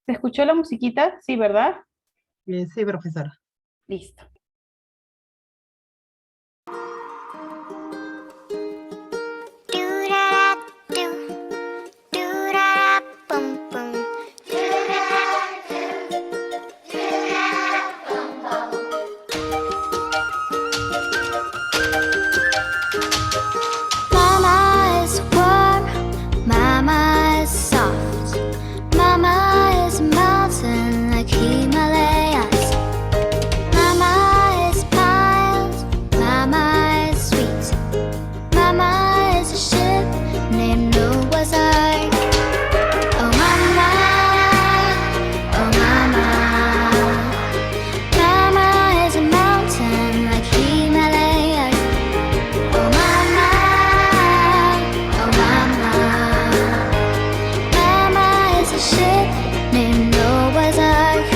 ¿Se escuchó la musiquita? Sí, ¿verdad? Sí, profesora. Listo. Mama is warm, Mama is soft, Mama is a mountain like Himalayas. Mama is mild, Mama is sweet, Mama is a ship named Noah's Ark. Oh Mama, oh Mama, Mama is a mountain like Himalayas. Oh Mama, oh Mama, Mama is a ship named Noah's Ark.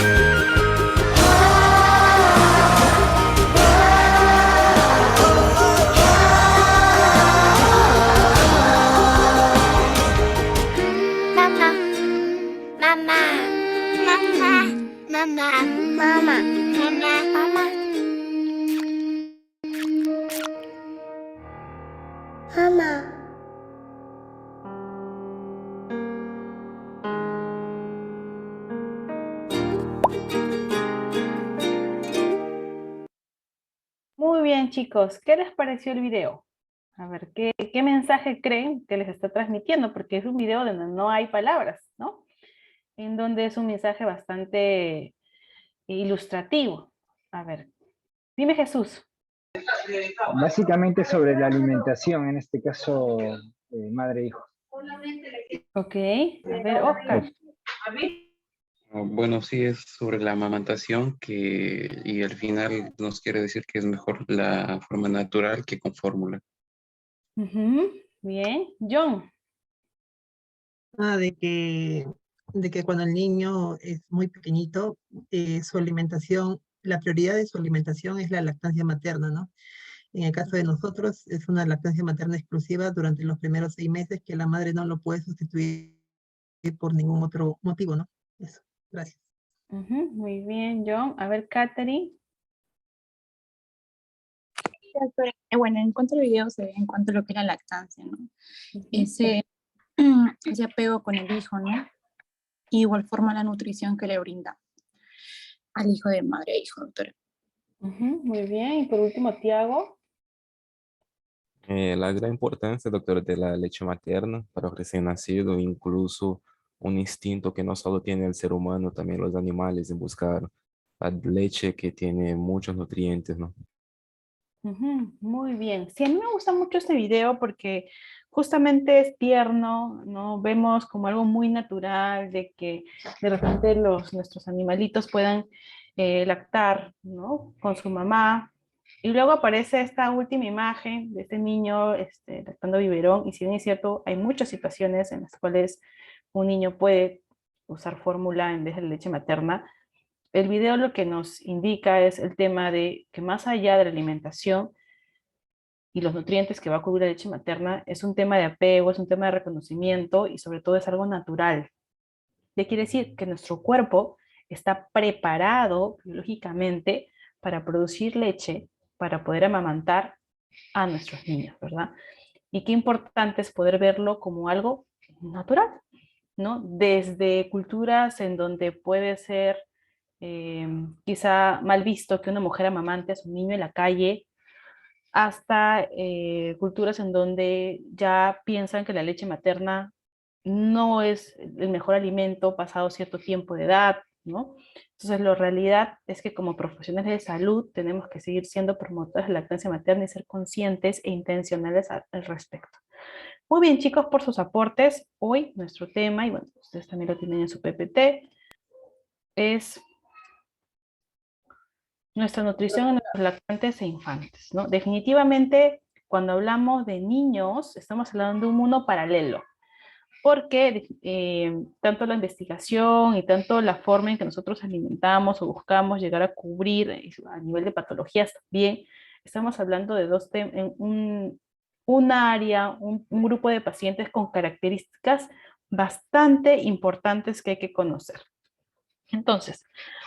Mama, Mama, Mama, Mama, Mama, Mama, Mama, Mama. Muy bien, chicos. ¿Qué les pareció el video? A ver, ¿qué mensaje creen que les está transmitiendo? Porque es un video donde no hay palabras, ¿no? En donde es un mensaje bastante ilustrativo. A ver, dime Jesús. Básicamente sobre la alimentación, en este caso, madre-hijo. Ok, a ver, Oscar. Bueno, sí es sobre la amamantación y al final nos quiere decir que es mejor la forma natural que con fórmula. Ujú, bien. John. De que cuando el niño es muy pequeñito, su alimentación, la prioridad de su alimentación es la lactancia materna, ¿no? En el caso de nosotros, es una lactancia materna exclusiva durante los primeros 6 meses que la madre no lo puede sustituir por ningún otro motivo, ¿no? Eso, gracias. Ujú, muy bien, John. A ver, Katherine. Doctora, bueno, en cuanto al video se ve en cuanto a lo que es la lactancia, ¿no? Ujú, Ese apego con el hijo, ¿no? Y igual forma la nutrición que le brinda al hijo de madre e hijo, doctora. ujú, muy bien. Y por último, Tiago. La gran importancia, doctor, de la leche materna para el recién nacido, incluso un instinto que no solo tiene el ser humano, también los animales en buscar la leche que tiene muchos nutrientes, ¿no? Ujú, muy bien. Sí, a mí me gusta mucho este video porque justamente es tierno, ¿no? Vemos como algo muy natural de que de repente nuestros animalitos puedan lactar, ¿no? Con su mamá. Y luego aparece esta última imagen de este niño lactando biberón. Y si bien es cierto, hay muchas situaciones en las cuales un niño puede usar fórmula en vez de leche materna. El video lo que nos indica es el tema de que más allá de la alimentación y los nutrientes que va a cubrir la leche materna, es un tema de apego, es un tema de reconocimiento y sobre todo es algo natural. ¿Qué quiere decir? Que nuestro cuerpo está preparado biológicamente para producir leche, para poder amamantar a nuestros niños, ¿verdad? Y qué importante es poder verlo como algo natural, ¿no? Desde culturas en donde puede ser quizá mal visto que una mujer amamante a su niño en la calle, hasta culturas en donde ya piensan que la leche materna no es el mejor alimento pasado cierto tiempo de edad, ¿no? Entonces, la realidad es que como profesionales de salud tenemos que seguir siendo promotores de la lactancia materna y ser conscientes e intencionales al respecto. Muy bien, chicos, por sus aportes. Hoy nuestro tema, y bueno, ustedes también lo tienen en su PPT, es nuestra nutrición en nuestros lactantes e infantes, ¿no? Definitivamente, cuando hablamos de niños, estamos hablando de un mundo paralelo, porque tanto la investigación y tanto la forma en que nosotros alimentamos o buscamos llegar a cubrir a nivel de patologías también, estamos hablando de un área, un grupo de pacientes con características bastante importantes que hay que conocer. Entonces,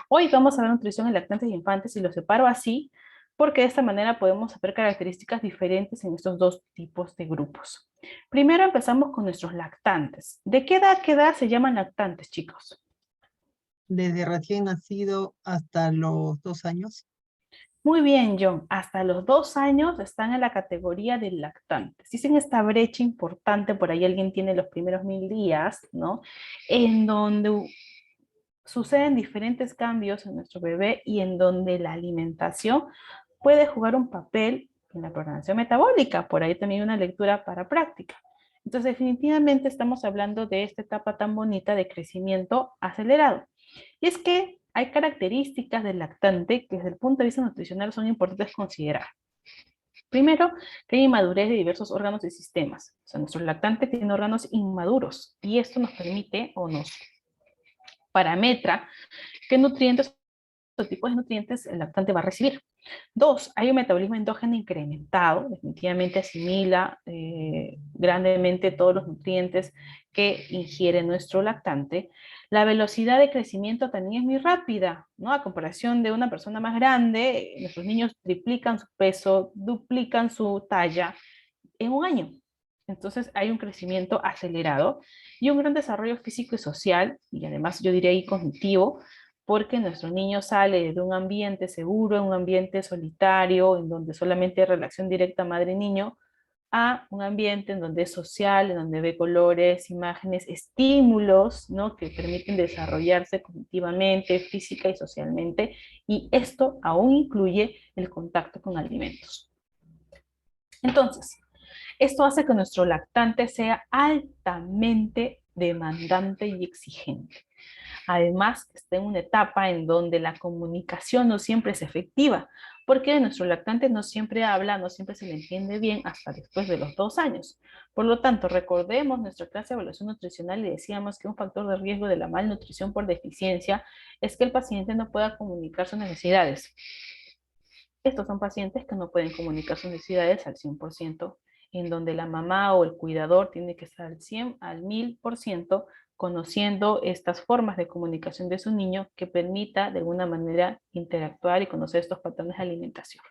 hoy vamos a ver nutrición en lactantes y infantes y lo separo así porque de esta manera podemos ver características diferentes en estos dos tipos de grupos. Primero empezamos con nuestros lactantes. ¿De qué edad a qué edad se llaman lactantes, chicos? Desde recién nacido hasta los 2 años. Muy bien, John. Hasta los 2 años están en la categoría de lactantes. Dicen esta brecha importante, por ahí alguien tiene los primeros 1000 días, ¿no? En donde suceden diferentes cambios en nuestro bebé y en donde la alimentación puede jugar un papel en la programación metabólica. Por ahí también una lectura para práctica. Entonces, definitivamente estamos hablando de esta etapa tan bonita de crecimiento acelerado. Y es que hay características del lactante que desde el punto de vista nutricional son importantes considerar. Primero, que hay inmadurez de diversos órganos y sistemas. O sea, nuestro lactante tiene órganos inmaduros y esto nos permite o nos parametra qué nutrientes o tipos de nutrientes el lactante va a recibir. 2, hay un metabolismo endógeno incrementado, definitivamente asimila grandemente todos los nutrientes que ingiere nuestro lactante. La velocidad de crecimiento también es muy rápida, ¿no? A comparación de una persona más grande, nuestros niños triplican su peso, duplican su talla en un año. Entonces hay un crecimiento acelerado y un gran desarrollo físico y social, y además yo diría ahí cognitivo, porque nuestro niño sale de un ambiente seguro, en un ambiente solitario, en donde solamente hay relación directa madre-niño, a un ambiente en donde es social, en donde ve colores, imágenes, estímulos, ¿no? Que permiten desarrollarse cognitivamente, física y socialmente, y esto aún incluye el contacto con alimentos. Entonces, esto hace que nuestro lactante sea altamente demandante y exigente. Además, está en una etapa en donde la comunicación no siempre es efectiva, porque nuestro lactante no siempre habla, no siempre se le entiende bien hasta después de los 2 años. Por lo tanto, recordemos nuestra clase de evaluación nutricional y decíamos que un factor de riesgo de la malnutrición por deficiencia es que el paciente no pueda comunicar sus necesidades. Estos son pacientes que no pueden comunicar sus necesidades al 100%, en donde la mamá o el cuidador tiene que estar al 100, al 1000%, conociendo estas formas de comunicación de su niño que permita de alguna manera interactuar y conocer estos patrones de alimentación.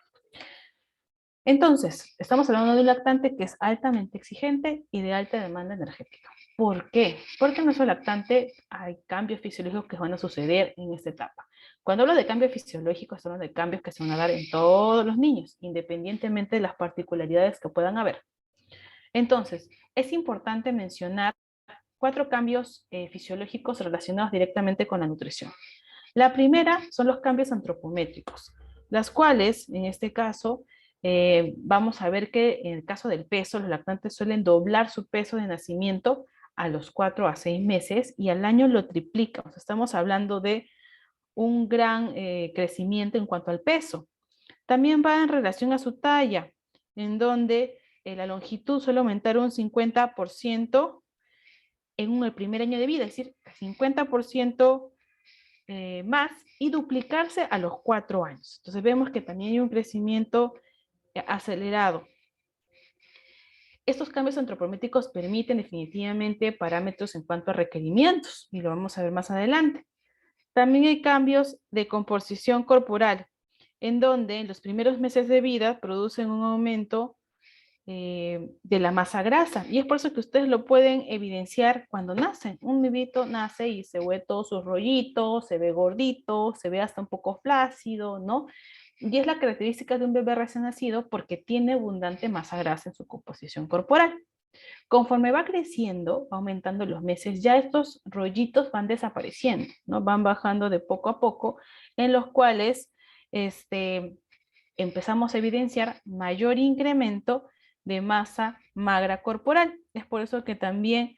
Entonces, estamos hablando de un lactante que es altamente exigente y de alta demanda energética. ¿Por qué? Porque en nuestro lactante hay cambios fisiológicos que van a suceder en esta etapa. Cuando hablo de cambios fisiológicos, hablo de cambios que se van a dar en todos los niños, independientemente de las particularidades que puedan haber. Entonces, es importante mencionar 4 cambios fisiológicos relacionados directamente con la nutrición. La primera son los cambios antropométricos, las cuales, en este caso, vamos a ver que en el caso del peso, los lactantes suelen doblar su peso de nacimiento a los 4 a 6 meses y al año lo triplica. O sea, estamos hablando de un gran crecimiento en cuanto al peso. También va en relación a su talla, en donde la longitud suele aumentar un 50% en el primer año de vida, es decir, 50% más y duplicarse a los 4 años. Entonces vemos que también hay un crecimiento acelerado. Estos cambios antropométricos permiten definitivamente parámetros en cuanto a requerimientos, y lo vamos a ver más adelante. También hay cambios de composición corporal, en donde en los primeros meses de vida producen un aumento de la masa grasa, y es por eso que ustedes lo pueden evidenciar cuando nacen. Un bebito nace y se ve todos sus rollitos, se ve gordito, se ve hasta un poco flácido, ¿no? Y es la característica de un bebé recién nacido porque tiene abundante masa grasa en su composición corporal. Conforme va creciendo, va aumentando los meses, ya estos rollitos van desapareciendo, ¿no? Van bajando de poco a poco, en los cuales empezamos a evidenciar mayor incremento de masa magra corporal. Es por eso que también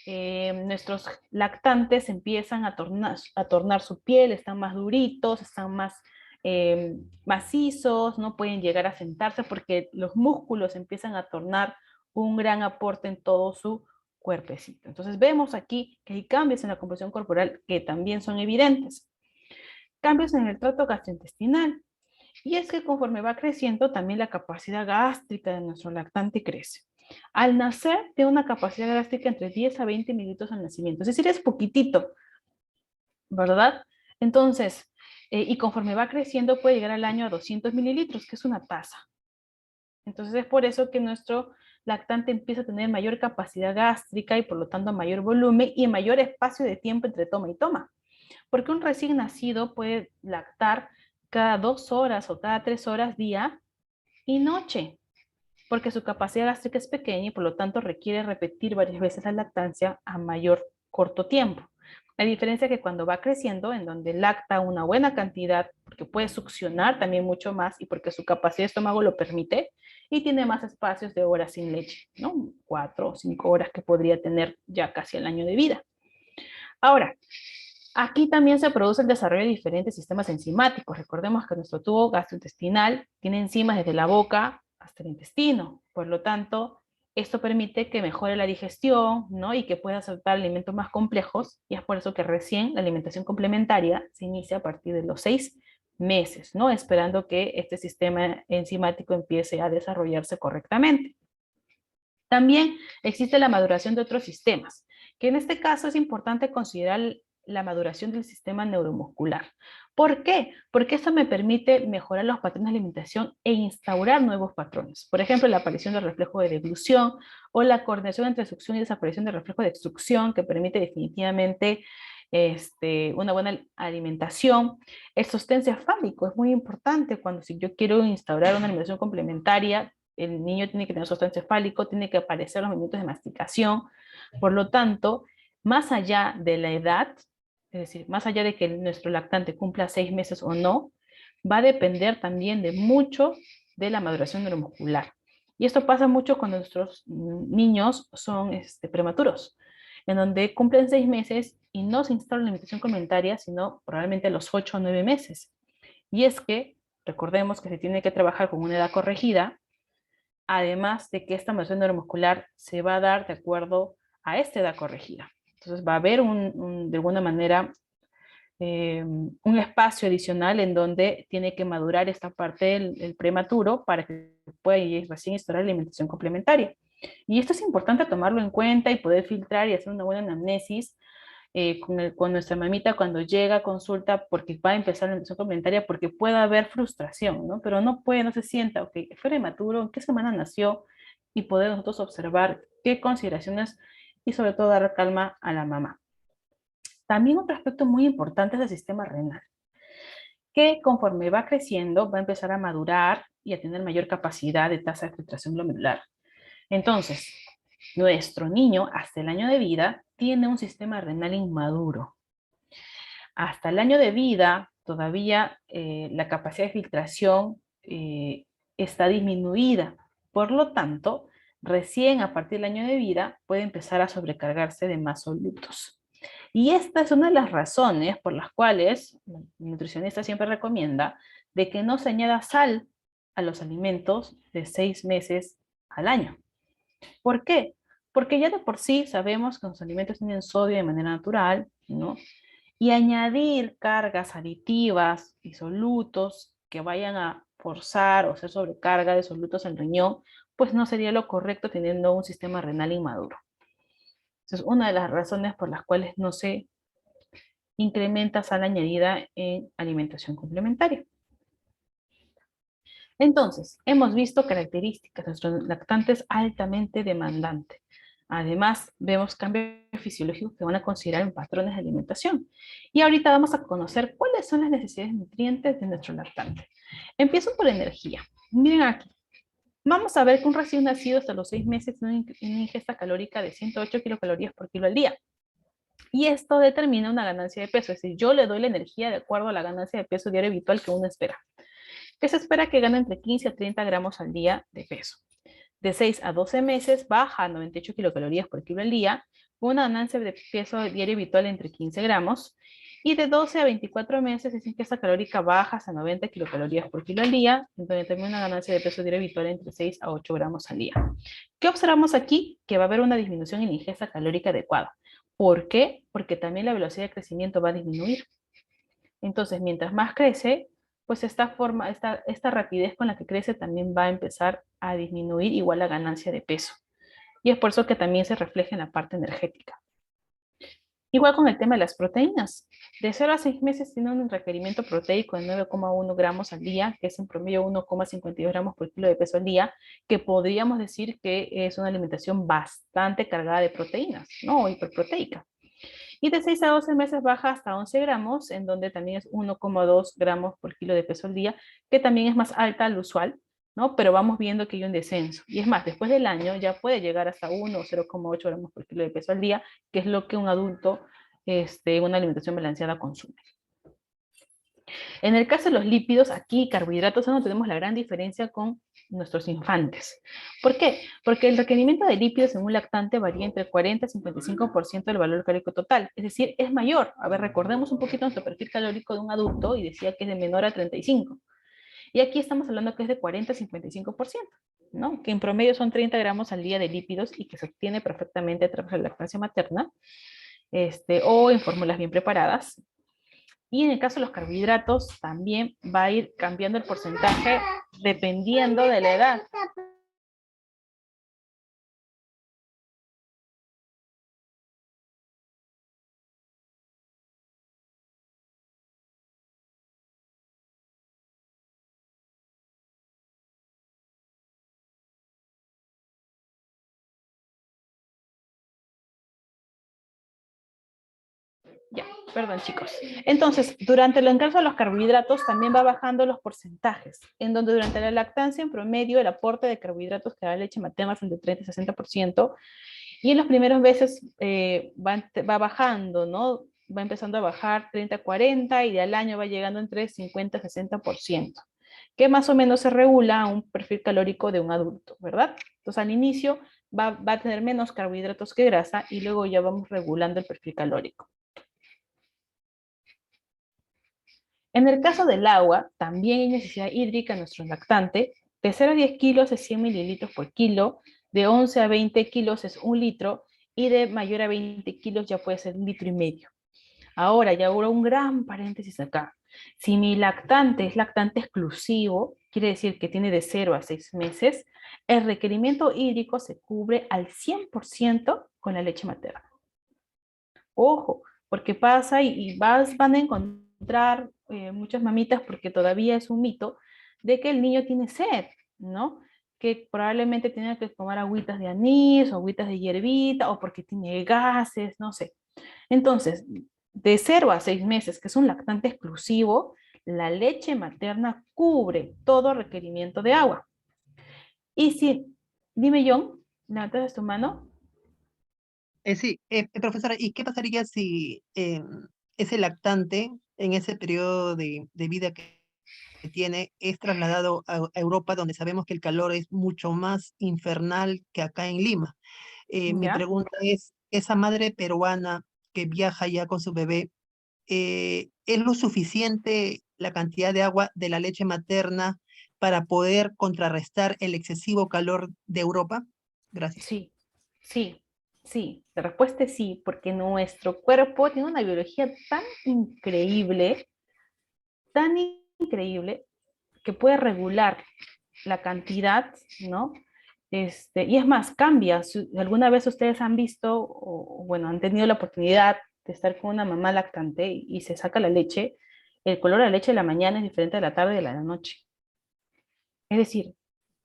nuestros lactantes empiezan a tornar su piel, están más duritos, están más macizos, no pueden llegar a sentarse porque los músculos empiezan a tornar un gran aporte en todo su cuerpecito. Entonces vemos aquí que hay cambios en la composición corporal que también son evidentes. Cambios en el tracto gastrointestinal. Y es que conforme va creciendo, también la capacidad gástrica de nuestro lactante crece. Al nacer, tiene una capacidad gástrica entre 10 a 20 mililitros al nacimiento. Es decir, es poquitito, ¿verdad? Entonces, y conforme va creciendo puede llegar al año a 200 mililitros, que es una taza. Entonces es por eso que nuestro lactante empieza a tener mayor capacidad gástrica y por lo tanto mayor volumen y mayor espacio de tiempo entre toma y toma. Porque un recién nacido puede lactar cada 2 horas o cada 3 horas día y noche, porque su capacidad gástrica es pequeña y por lo tanto requiere repetir varias veces la lactancia a mayor corto tiempo. La diferencia es que cuando va creciendo, en donde lacta una buena cantidad, porque puede succionar también mucho más y porque su capacidad de estómago lo permite, y tiene más espacios de horas sin leche, ¿no? 4 o 5 horas que podría tener ya casi el año de vida. Ahora, aquí también se produce el desarrollo de diferentes sistemas enzimáticos. Recordemos que nuestro tubo gastrointestinal tiene enzimas desde la boca hasta el intestino. Por lo tanto, esto permite que mejore la digestión, ¿no? Y que pueda aceptar alimentos más complejos. Y es por eso que recién la alimentación complementaria se inicia a partir de los 6 meses, ¿no? Esperando que este sistema enzimático empiece a desarrollarse correctamente. También existe la maduración de otros sistemas, que en este caso es importante considerar la maduración del sistema neuromuscular. ¿Por qué? Porque esto me permite mejorar los patrones de alimentación e instaurar nuevos patrones. Por ejemplo, la aparición del reflejo de deglución o la coordinación entre succión y desaparición del reflejo de extrusión, que permite definitivamente una buena alimentación. El sostén cefálico es muy importante cuando si yo quiero instaurar una alimentación complementaria, el niño tiene que tener sostén cefálico, tiene que aparecer los minutos de masticación. Por lo tanto, más allá de la edad, es decir, más allá de que nuestro lactante cumpla 6 meses o no, va a depender también de mucho de la maduración neuromuscular. Y esto pasa mucho cuando nuestros niños son prematuros, en donde cumplen 6 meses y no se instala la alimentación complementaria, sino probablemente a los 8 o 9 meses. Y es que, recordemos que se tiene que trabajar con una edad corregida, además de que esta maduración neuromuscular se va a dar de acuerdo a esta edad corregida. Entonces va a haber de alguna manera un espacio adicional en donde tiene que madurar esta parte del prematuro para que pueda recién instaurar la alimentación complementaria. Y esto es importante tomarlo en cuenta y poder filtrar y hacer una buena anamnesis con nuestra mamita cuando llega a consulta porque va a empezar la alimentación complementaria porque puede haber frustración, ¿no? Pero no se sienta, ok, fue prematuro, en qué semana nació y poder nosotros observar qué consideraciones y sobre todo dar calma a la mamá. También otro aspecto muy importante es el sistema renal, que conforme va creciendo va a empezar a madurar y a tener mayor capacidad de tasa de filtración glomerular. Entonces, nuestro niño hasta el año de vida tiene un sistema renal inmaduro. Hasta el año de vida todavía la capacidad de filtración está disminuida. Por lo tanto, recién a partir del año de vida puede empezar a sobrecargarse de más solutos. Y esta es una de las razones por las cuales el nutricionista siempre recomienda de que no se añada sal a los alimentos de 6 meses al año. ¿Por qué? Porque ya de por sí sabemos que los alimentos tienen sodio de manera natural, ¿no? Y añadir cargas aditivas y solutos que vayan a forzar o hacer sobrecarga de solutos en riñón, pues no sería lo correcto teniendo un sistema renal inmaduro. Esa es una de las razones por las cuales no se incrementa sal añadida en alimentación complementaria. Entonces, hemos visto características. Nuestro lactante es altamente demandante. Además, vemos cambios fisiológicos que van a considerar en patrones de alimentación. Y ahorita vamos a conocer cuáles son las necesidades nutrientes de nuestro lactante. Empiezo por energía. Miren aquí. Vamos a ver que un recién nacido hasta los 6 meses tiene una ingesta calórica de 108 kilocalorías por kilo al día. Y esto determina una ganancia de peso. Es decir, yo le doy la energía de acuerdo a la ganancia de peso diario habitual que uno espera. Que se espera que gane entre 15 a 30 gramos al día de peso. De 6 a 12 meses baja a 98 kilocalorías por kilo al día, con una ganancia de peso diario habitual entre 15 gramos, y de 12 a 24 meses es ingesta calórica baja hasta 90 kilocalorías por kilo al día, donde también una ganancia de peso diario habitual entre 6 a 8 gramos al día. ¿Qué observamos aquí? Que va a haber una disminución en la ingesta calórica adecuada. ¿Por qué? Porque también la velocidad de crecimiento va a disminuir. Entonces, mientras más crece, pues esta rapidez con la que crece también va a empezar a disminuir igual la ganancia de peso. Y es por eso que también se refleja en la parte energética. Igual con el tema de las proteínas. De 0 a 6 meses tiene un requerimiento proteico de 9,1 gramos al día, que es en promedio 1,52 gramos por kilo de peso al día, que podríamos decir que es una alimentación bastante cargada de proteínas, ¿no? Hiperproteica. Y de 6 a 12 meses baja hasta 11 gramos, en donde también es 1,2 gramos por kilo de peso al día, que también es más alta al usual, ¿no? Pero vamos viendo que hay un descenso. Y es más, después del año ya puede llegar hasta 1 o 0,8 gramos por kilo de peso al día, que es lo que un adulto una alimentación balanceada consume. En el caso de los lípidos, aquí carbohidratos no tenemos la gran diferencia con nuestros infantes. ¿Por qué? Porque el requerimiento de lípidos en un lactante varía entre el 40 y 55% del valor calórico total. Es decir, es mayor. A ver, recordemos un poquito nuestro perfil calórico de un adulto y decía que es de menor a 35. Y aquí estamos hablando que es de 40 a 55%, ¿no? Que en promedio son 30 gramos al día de lípidos y que se obtiene perfectamente a través de la lactancia materna o en fórmulas bien preparadas. Y en el caso de los carbohidratos también va a ir cambiando el porcentaje dependiendo de la edad. Ya, perdón chicos. Entonces, durante el encargo de los carbohidratos también va bajando los porcentajes, en donde durante la lactancia en promedio el aporte de carbohidratos que da la leche materna es entre 30 y 60%, y en los primeros meses va bajando, ¿no? Va empezando a bajar 30 a 40 y de al año va llegando entre 50 y 60%, que más o menos se regula a un perfil calórico de un adulto, ¿verdad? Entonces al inicio va a tener menos carbohidratos que grasa y luego ya vamos regulando el perfil calórico. En el caso del agua, también hay necesidad hídrica en nuestro lactante. De 0 a 10 kilos es 100 mililitros por kilo, de 11 a 20 kilos es 1 litro, y de mayor a 20 kilos ya puede ser 1,5 litros. Ahora, ya hago un gran paréntesis acá. Si mi lactante es lactante exclusivo, quiere decir que tiene de 0 a 6 meses, el requerimiento hídrico se cubre al 100% con la leche materna. Ojo, porque pasa y van a encontrar muchas mamitas, porque todavía es un mito, de que el niño tiene sed, ¿no? Que probablemente tiene que tomar agüitas de anís o agüitas de hierbita o porque tiene gases, no sé. Entonces, de 0 a 6 meses, que es un lactante exclusivo, la leche materna cubre todo requerimiento de agua. Y si, dime John, levantas tu mano. Sí, profesora, ¿y qué pasaría si ese lactante en ese periodo de vida que tiene es trasladado a Europa, donde sabemos que el calor es mucho más infernal que acá en Lima? Mi ¿Ya? pregunta es, esa madre peruana que viaja ya con su bebé, ¿es lo suficiente la cantidad de agua de la leche materna para poder contrarrestar el excesivo calor de Europa? Gracias. Sí, sí, sí. La respuesta es sí, porque nuestro cuerpo tiene una biología tan increíble, que puede regular la cantidad, ¿no? Y es más, cambia. Si alguna vez ustedes han visto, o bueno, han tenido la oportunidad de estar con una mamá lactante y se saca la leche, el color de la leche de la mañana es diferente de la tarde y de la noche. Es decir,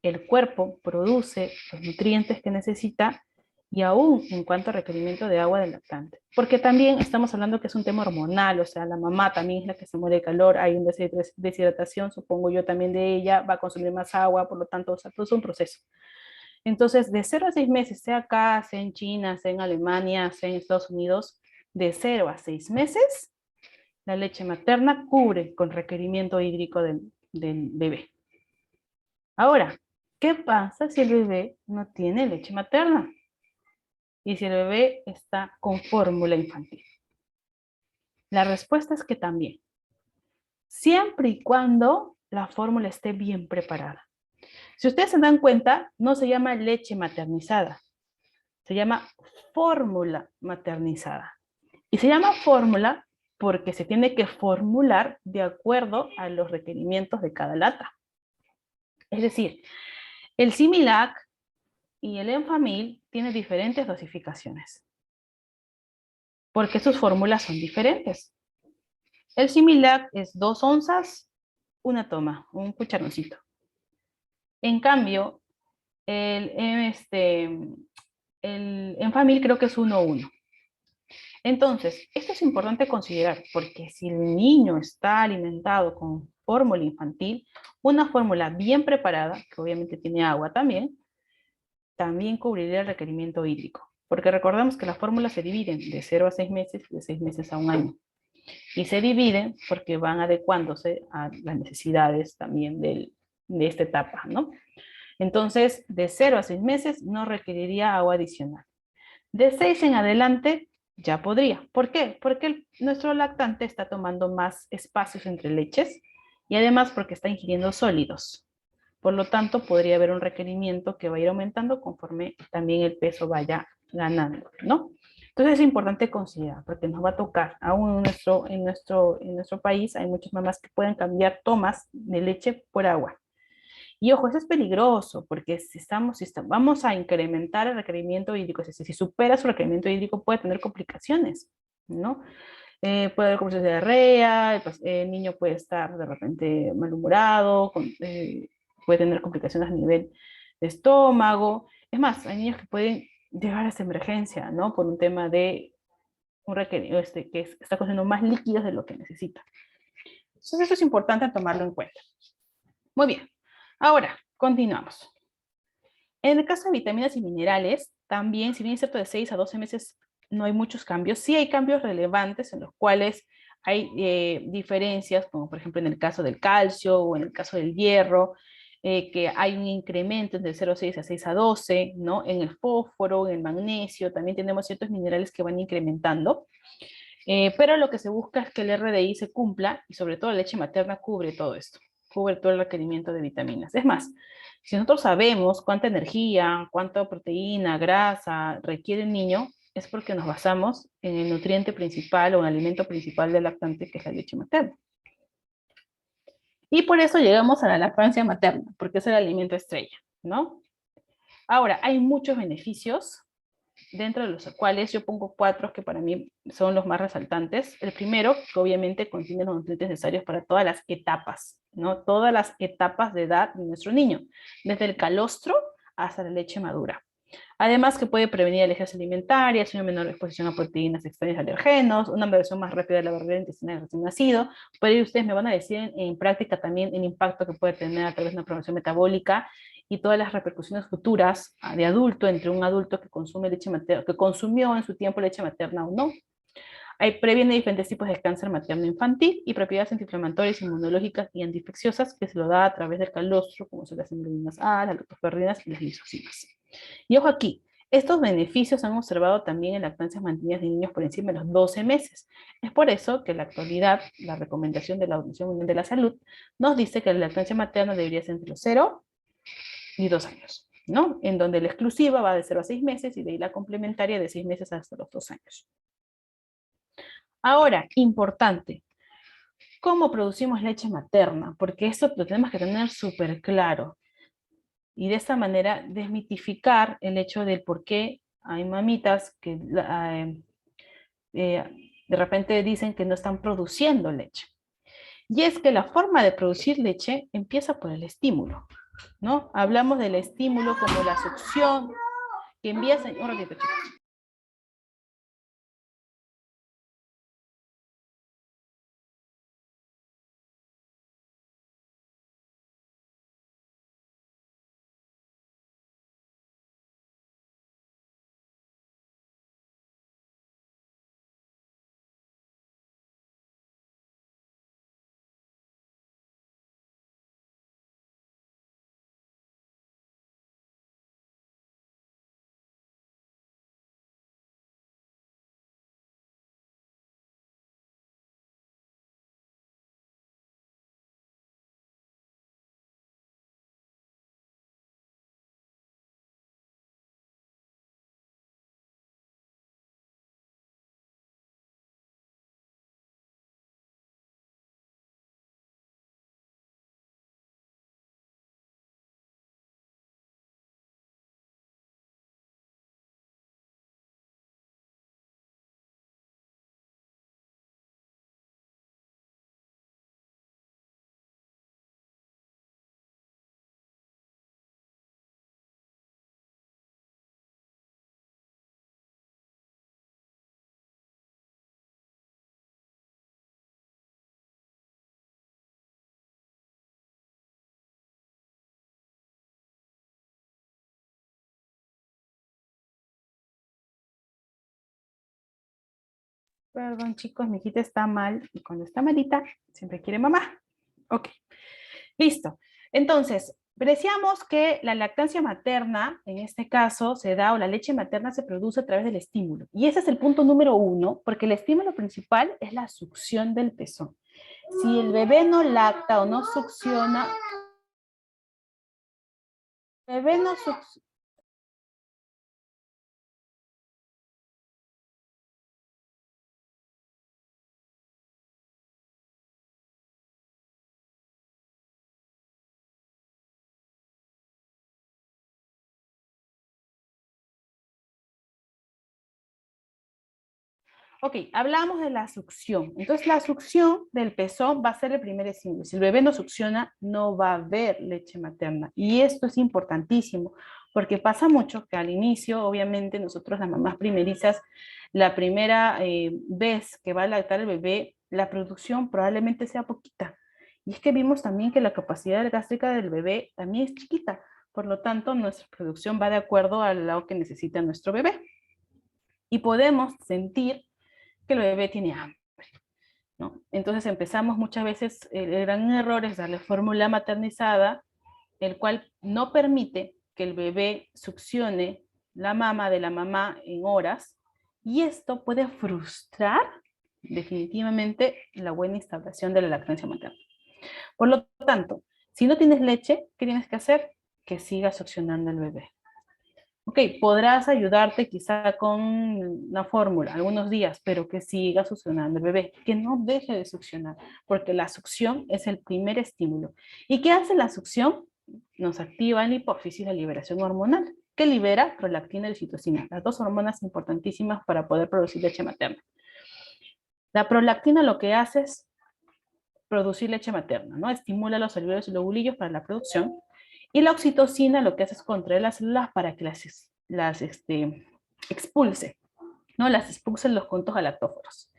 el cuerpo produce los nutrientes que necesita y aún en cuanto a requerimiento de agua del lactante. Porque también estamos hablando que es un tema hormonal, o sea, la mamá también es la que se muere de calor, hay una deshidratación, supongo yo también de ella, va a consumir más agua, por lo tanto, o sea, todo es un proceso. Entonces, de 0 a 6 meses, sea acá, sea en China, sea en Alemania, sea en Estados Unidos, de 0 a 6 meses, la leche materna cubre con requerimiento hídrico del bebé. Ahora, ¿qué pasa si el bebé no tiene leche materna? Y si el bebé está con fórmula infantil. La respuesta es que también. Siempre y cuando la fórmula esté bien preparada. Si ustedes se dan cuenta, no se llama leche maternizada. Se llama fórmula maternizada. Y se llama fórmula porque se tiene que formular de acuerdo a los requerimientos de cada lata. Es decir, el Similac y el Enfamil tienen diferentes dosificaciones. porque sus fórmulas son diferentes. El Similac es 2 onzas, una toma, un cucharoncito. En cambio, el Enfamil creo que es 1:1. Entonces, esto es importante considerar, porque si el niño está alimentado con fórmula infantil, una fórmula bien preparada, que obviamente tiene agua también cubriría el requerimiento hídrico. Porque recordemos que las fórmulas se dividen de 0 a 6 meses y de 6 meses a 1 año. Y se dividen porque van adecuándose a las necesidades también de esta etapa, ¿no? Entonces, de 0 a 6 meses no requeriría agua adicional. De 6 en adelante ya podría. ¿Por qué? Porque nuestro lactante está tomando más espacios entre leches y además porque está ingiriendo sólidos. Por lo tanto, podría haber un requerimiento que va a ir aumentando conforme también el peso vaya ganando, ¿no? Entonces es importante considerar, porque nos va a tocar, aún en nuestro país hay muchas mamás que pueden cambiar tomas de leche por agua. Y ojo, eso es peligroso, porque si vamos a incrementar el requerimiento hídrico, es decir, si supera su requerimiento hídrico puede tener complicaciones, ¿no? Puede haber complicaciones de diarrea, el niño puede estar de repente malhumorado, puede tener complicaciones a nivel de estómago. Es más, hay niños que pueden llegar a esta emergencia, ¿no? Por un tema de que está consumiendo más líquidos de lo que necesita. Entonces eso es importante tomarlo en cuenta. Muy bien. Ahora, continuamos. En el caso de vitaminas y minerales, también, si bien es cierto, de 6 a 12 meses no hay muchos cambios, sí hay cambios relevantes en los cuales hay diferencias, como por ejemplo en el caso del calcio o en el caso del hierro, que hay un incremento entre 0,6 a 6 a 12, ¿no? En el fósforo, en el magnesio, también tenemos ciertos minerales que van incrementando. Pero lo que se busca es que el RDI se cumpla y sobre todo la leche materna cubre todo esto, cubre todo el requerimiento de vitaminas. Es más, si nosotros sabemos cuánta energía, cuánta proteína, grasa requiere el niño, es porque nos basamos en el nutriente principal o en el alimento principal del lactante, que es la leche materna. Y por eso llegamos a la lactancia materna, porque es el alimento estrella, ¿no? Ahora, hay muchos beneficios, dentro de los cuales yo pongo 4 que para mí son los más resaltantes. El primero, que obviamente contiene los nutrientes necesarios para todas las etapas, ¿no? Todas las etapas de edad de nuestro niño, desde el calostro hasta la leche madura. Además que puede prevenir alergias alimentarias, una menor exposición a proteínas extrañas y alergenos, una versión más rápida de la barrera intestinal del recién nacido. Por ello ustedes me van a decir en práctica también el impacto que puede tener a través de una programación metabólica y todas las repercusiones futuras de adulto entre un adulto que consume leche materna, que consumió en su tiempo leche materna o no. Previene diferentes tipos de cáncer materno infantil y propiedades antiinflamatorias, inmunológicas y antiinfecciosas que se lo da a través del calostro, como son las hemoglóbinas A, las lactoferrinas y las lisocimas. Y ojo aquí, estos beneficios se han observado también en lactancias mantenidas de niños por encima de los 12 meses. Es por eso que en la actualidad la recomendación de la Organización Mundial de la Salud nos dice que la lactancia materna debería ser entre los 0 y 2 años, ¿no? En donde la exclusiva va de 0 a 6 meses y de ahí la complementaria de 6 meses hasta los 2 años. Ahora, importante, ¿cómo producimos leche materna? Porque esto lo tenemos que tener súper claro. Y de esta manera desmitificar el hecho del por qué hay mamitas que de repente dicen que no están produciendo leche. Y es que la forma de producir leche empieza por el estímulo, ¿no? Hablamos del estímulo como la succión que envía... Un ratito, chicos. Perdón, chicos, mi hijita está mal y cuando está malita siempre quiere mamá. Ok, listo. Entonces, decíamos que la lactancia materna, en este caso, se da o la leche materna se produce a través del estímulo. Y ese es el punto número 1, porque el estímulo principal es la succión del pezón. Si el bebé no lacta o no succiona, el bebé no succiona. Ok, hablamos de la succión. Entonces, la succión del pezón va a ser el primer estímulo. Si el bebé no succiona, no va a haber leche materna. Y esto es importantísimo, porque pasa mucho que al inicio, obviamente, nosotros las mamás primerizas, la primera vez que va a lactar el bebé, la producción probablemente sea poquita. Y es que vimos también que la capacidad gástrica del bebé también es chiquita. Por lo tanto, nuestra producción va de acuerdo a lo que necesita nuestro bebé. Y podemos sentir que el bebé tiene hambre, ¿no? Entonces empezamos muchas veces, el gran error es darle fórmula maternizada, el cual no permite que el bebé succione la mama de la mamá en horas, y esto puede frustrar definitivamente la buena instauración de la lactancia materna. Por lo tanto, si no tienes leche, ¿qué tienes que hacer? Que siga succionando el bebé. Ok, podrás ayudarte quizá con una fórmula algunos días, pero que siga succionando el bebé, que no deje de succionar, porque la succión es el primer estímulo. ¿Y qué hace la succión? Nos activa en la hipófisis la liberación hormonal, que libera prolactina y oxitocina, las dos hormonas importantísimas para poder producir leche materna. La prolactina lo que hace es producir leche materna, ¿no? Estimula los alveolos y lobulillos para la producción. Y la oxitocina lo que hace es contraer las células para que las expulse, ¿no? Las expulsen los conductos galactóforos.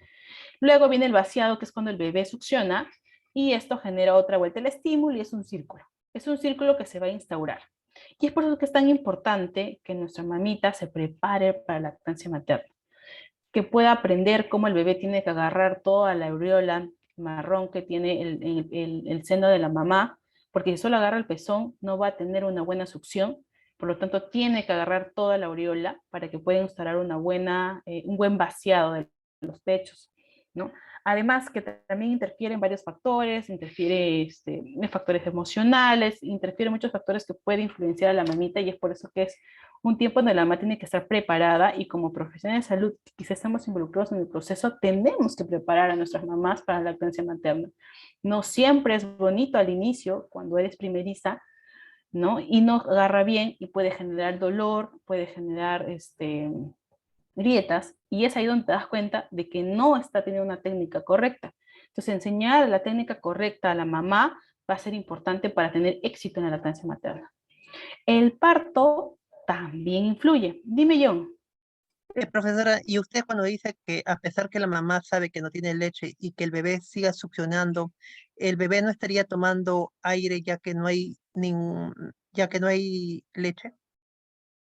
Luego viene el vaciado, que es cuando el bebé succiona, y esto genera otra vuelta al estímulo y es un círculo. Es un círculo que se va a instaurar. Y es por eso que es tan importante que nuestra mamita se prepare para la lactancia materna, que pueda aprender cómo el bebé tiene que agarrar toda la aureola marrón que tiene el seno de la mamá, porque si solo agarra el pezón no va a tener una buena succión, por lo tanto tiene que agarrar toda la aureola para que pueda instalar un buen vaciado de los pechos, ¿no? Además que también interfieren varios factores, interfiere factores emocionales, interfieren muchos factores que pueden influenciar a la mamita, y es por eso que es un tiempo donde la mamá tiene que estar preparada, y como profesionales de salud, quizás estamos involucrados en el proceso, tenemos que preparar a nuestras mamás para la lactancia materna. No siempre es bonito al inicio, cuando eres primeriza, ¿no? Y no agarra bien y puede generar dolor, puede generar grietas, y es ahí donde te das cuenta de que no está teniendo una técnica correcta. Entonces, enseñar la técnica correcta a la mamá va a ser importante para tener éxito en la lactancia materna. El parto también influye. Dime, John. Profesora, ¿y usted cuando dice que a pesar que la mamá sabe que no tiene leche y que el bebé siga succionando, el bebé no estaría tomando aire ya que no hay leche?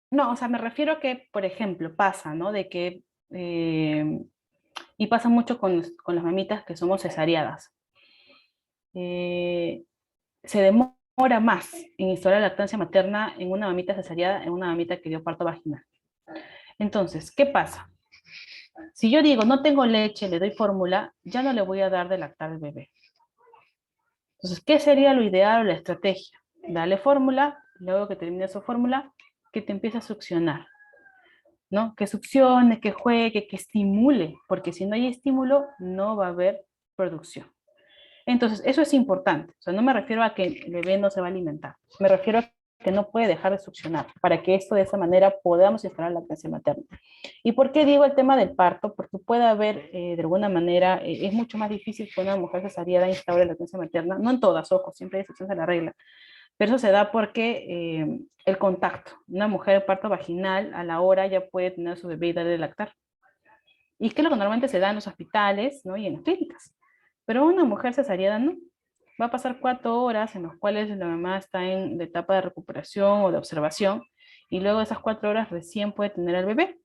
No, o sea, me refiero a que, por ejemplo, pasa, ¿no? De que, y pasa mucho con las mamitas que somos cesareadas. Se demora más en instaurar la lactancia materna en una mamita cesareada en una mamita que dio parto vaginal. Entonces, ¿qué pasa? Si yo digo, no tengo leche, le doy fórmula, ya no le voy a dar de lactar al bebé. Entonces, ¿qué sería lo ideal o la estrategia? Dale fórmula, luego que termine su fórmula, que te empiece a succionar, ¿no? Que succione, que juegue, que estimule, porque si no hay estímulo, no va a haber producción. Entonces, eso es importante. O sea, no me refiero a que el bebé no se va a alimentar, me refiero a que no puede dejar de succionar, para que esto de esa manera podamos instalar la lactancia materna. ¿Y por qué digo el tema del parto? Porque puede haber, de alguna manera, es mucho más difícil que una mujer cesareada instaure la lactancia materna, no en todas, ojo, siempre hay excepciones a la regla, pero eso se da porque el contacto, una mujer de parto vaginal a la hora ya puede tener a su bebé y darle de lactar. Y es que lo que normalmente se da en los hospitales, ¿no? Y en las clínicas. Pero una mujer cesareada no. Va a pasar 4 horas en las cuales la mamá está en la etapa de recuperación o de observación, y luego de esas 4 horas recién puede tener al bebé,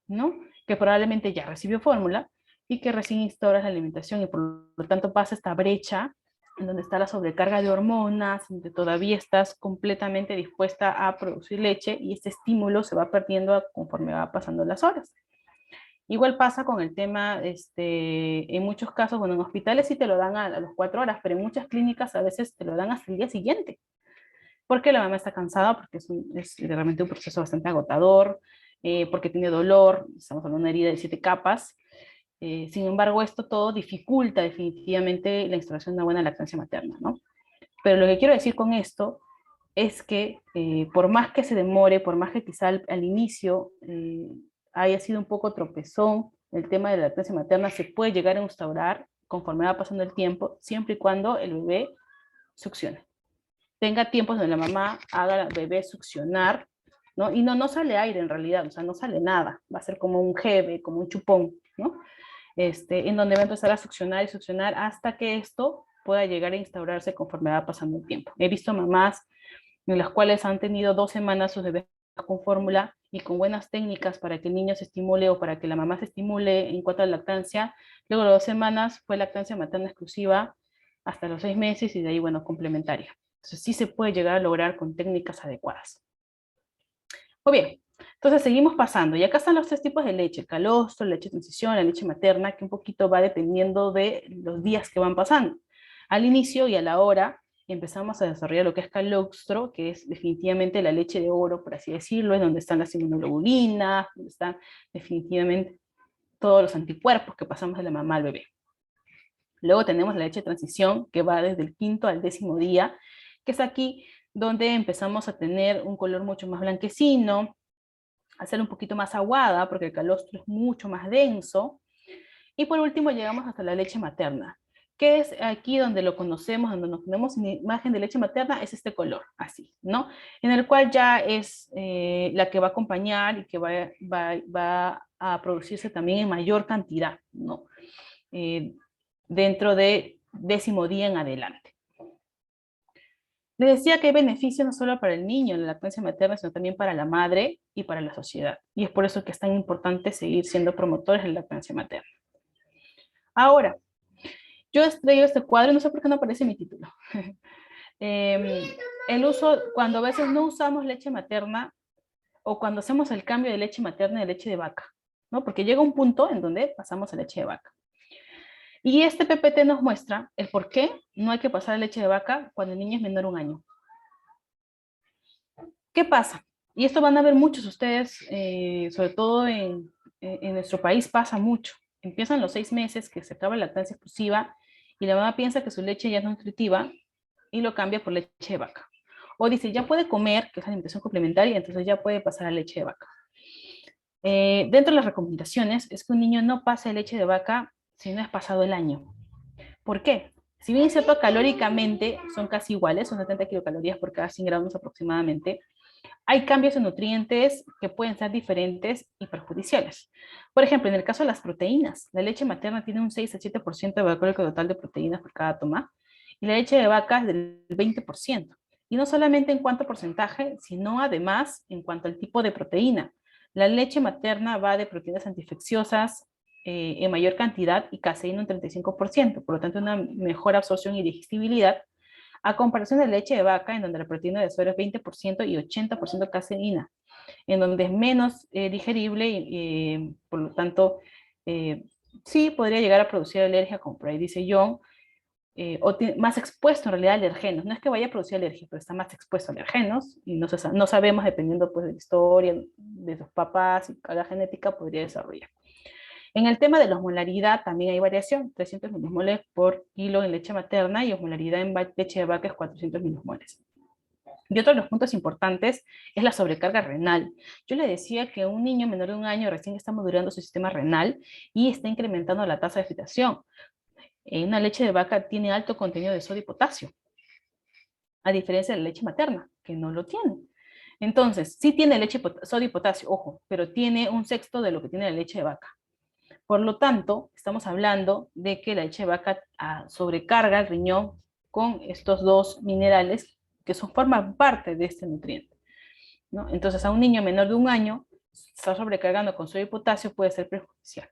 ¿no? Que probablemente ya recibió fórmula, y que recién instauras la alimentación y por lo tanto pasa esta brecha en donde está la sobrecarga de hormonas, donde todavía estás completamente dispuesta a producir leche y este estímulo se va perdiendo conforme va pasando las horas. Igual pasa con el tema, en muchos casos, bueno, en hospitales sí te lo dan a las 4 horas, pero en muchas clínicas a veces te lo dan hasta el día siguiente, porque la mamá está cansada, porque es realmente un proceso bastante agotador, porque tiene dolor, estamos hablando de una herida de 7 capas. Sin embargo, esto todo dificulta definitivamente la instauración de una buena lactancia materna, ¿no? Pero lo que quiero decir con esto es que por más que se demore, por más que quizá al inicio haya sido un poco tropezón, el tema de la lactancia materna se puede llegar a instaurar conforme va pasando el tiempo, siempre y cuando el bebé succione. Tenga tiempos donde la mamá haga al bebé succionar, ¿no? Y no sale aire en realidad, o sea, no sale nada, va a ser como un jebe, como un chupón, ¿no? En donde va a empezar a succionar y succionar hasta que esto pueda llegar a instaurarse conforme va pasando el tiempo. He visto mamás en las cuales han tenido 2 semanas sus bebés con fórmula y con buenas técnicas para que el niño se estimule o para que la mamá se estimule en cuanto a la lactancia. Luego de 2 semanas fue lactancia materna exclusiva hasta los 6 meses y de ahí, bueno, complementaria. Entonces sí se puede llegar a lograr con técnicas adecuadas. Muy bien, entonces seguimos pasando. Y acá están los 3 tipos de leche: el calostro, la leche de transición, la leche materna, que un poquito va dependiendo de los días que van pasando. Al inicio y a la hora empezamos a desarrollar lo que es calostro, que es definitivamente la leche de oro, por así decirlo, es donde están las inmunoglobulinas, donde están definitivamente todos los anticuerpos que pasamos de la mamá al bebé. Luego tenemos la leche de transición, que va desde el 5º al 10º día, que es aquí donde empezamos a tener un color mucho más blanquecino, a ser un poquito más aguada, porque el calostro es mucho más denso. Y por último llegamos hasta la leche materna, que es aquí donde lo conocemos, donde nos ponemos en imagen de leche materna, es este color, así, ¿no? En el cual ya es la que va a acompañar y que va a producirse también en mayor cantidad, ¿no? Dentro de 10º día en adelante. Les decía que hay beneficios no solo para el niño en la lactancia materna, sino también para la madre y para la sociedad. Y es por eso que es tan importante seguir siendo promotores de la lactancia materna. Ahora, yo he traído este cuadro, no sé por qué no aparece mi título. El uso, cuando a veces no usamos leche materna, o cuando hacemos el cambio de leche materna a leche de vaca, ¿no? Porque llega un punto en donde pasamos a leche de vaca. Y este PPT nos muestra el por qué no hay que pasar a leche de vaca cuando el niño es menor de 1 año. ¿Qué pasa? Y esto van a ver muchos ustedes, sobre todo en nuestro país pasa mucho. Empiezan los 6 meses que se acaba la lactancia exclusiva y la mamá piensa que su leche ya es nutritiva y lo cambia por leche de vaca. O dice, ya puede comer, que es alimentación complementaria, entonces ya puede pasar a leche de vaca. Dentro de las recomendaciones es que un niño no pase leche de vaca si no es pasado el año. ¿Por qué? Si bien es cierto, calóricamente son casi iguales, son 70 kilocalorías por cada 100 gramos aproximadamente, hay cambios en nutrientes que pueden ser diferentes y perjudiciales. Por ejemplo, en el caso de las proteínas, la leche materna tiene un 6 a 7% de valor calórico total de proteínas por cada toma, y la leche de vaca es del 20%. Y no solamente en cuanto a porcentaje, sino además en cuanto al tipo de proteína. La leche materna va de proteínas antiinfecciosas en mayor cantidad y caseína un 35%, por lo tanto una mejor absorción y digestibilidad, a comparación de leche de vaca, en donde la proteína de suero es 20% y 80% caseína, en donde es menos digerible y por lo tanto sí podría llegar a producir alergia, como por ahí dice John, o más expuesto en realidad a alergenos. No es que vaya a producir alergia, pero está más expuesto a alergenos y no sabemos, dependiendo pues, de la historia de sus papás y la genética, podría desarrollar. En el tema de la osmolaridad también hay variación, 300 milismoles por kilo en leche materna y osmolaridad en leche de vaca es 400 milismoles. Y otro de los puntos importantes es la sobrecarga renal. Yo le decía que un niño menor de 1 año recién está madurando su sistema renal y está incrementando la tasa de filtración. Una leche de vaca tiene alto contenido de sodio y potasio, a diferencia de la leche materna, que no lo tiene. Entonces, sí tiene sodio y potasio, ojo, pero tiene 1/6 de lo que tiene la leche de vaca. Por lo tanto, estamos hablando de que la leche de vaca sobrecarga el riñón con estos 2 minerales que forman parte de este nutriente, ¿no? Entonces, a un niño menor de 1 año, estar sobrecargando con sodio y potasio puede ser perjudicial.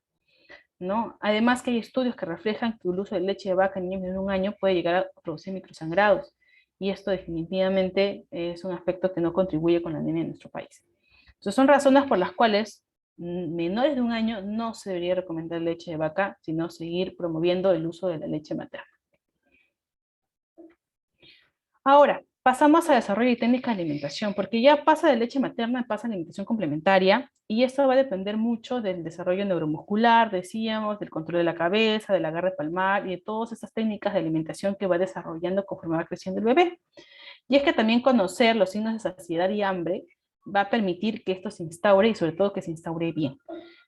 ¿no? Además que hay estudios que reflejan que el uso de leche de vaca en niños de 1 año puede llegar a producir microsangrados, y esto definitivamente es un aspecto que no contribuye con la anemia en nuestro país. Entonces son razones por las cuales menores de 1 año no se debería recomendar leche de vaca, sino seguir promoviendo el uso de la leche materna. Ahora, pasamos a desarrollo y técnica de alimentación, porque ya pasa de leche materna, pasa a alimentación complementaria, y esto va a depender mucho del desarrollo neuromuscular, decíamos, del control de la cabeza, del agarre palmar, y de todas estas técnicas de alimentación que va desarrollando conforme va creciendo el bebé. Y es que también conocer los signos de saciedad y hambre va a permitir que esto se instaure, y sobre todo que se instaure bien,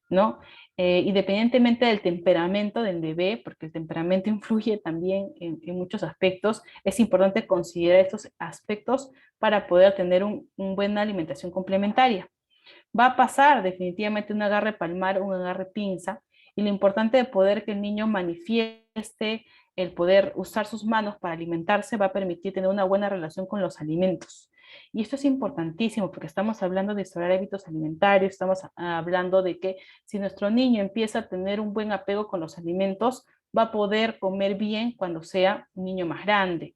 ¿no? Independientemente del temperamento del bebé, porque el temperamento influye también en muchos aspectos, es importante considerar estos aspectos para poder tener una buena alimentación complementaria. Va a pasar definitivamente un agarre palmar, un agarre pinza, y lo importante de poder que el niño manifieste el poder usar sus manos para alimentarse va a permitir tener una buena relación con los alimentos. Y esto es importantísimo porque estamos hablando de instaurar hábitos alimentarios, estamos hablando de que si nuestro niño empieza a tener un buen apego con los alimentos, va a poder comer bien cuando sea un niño más grande.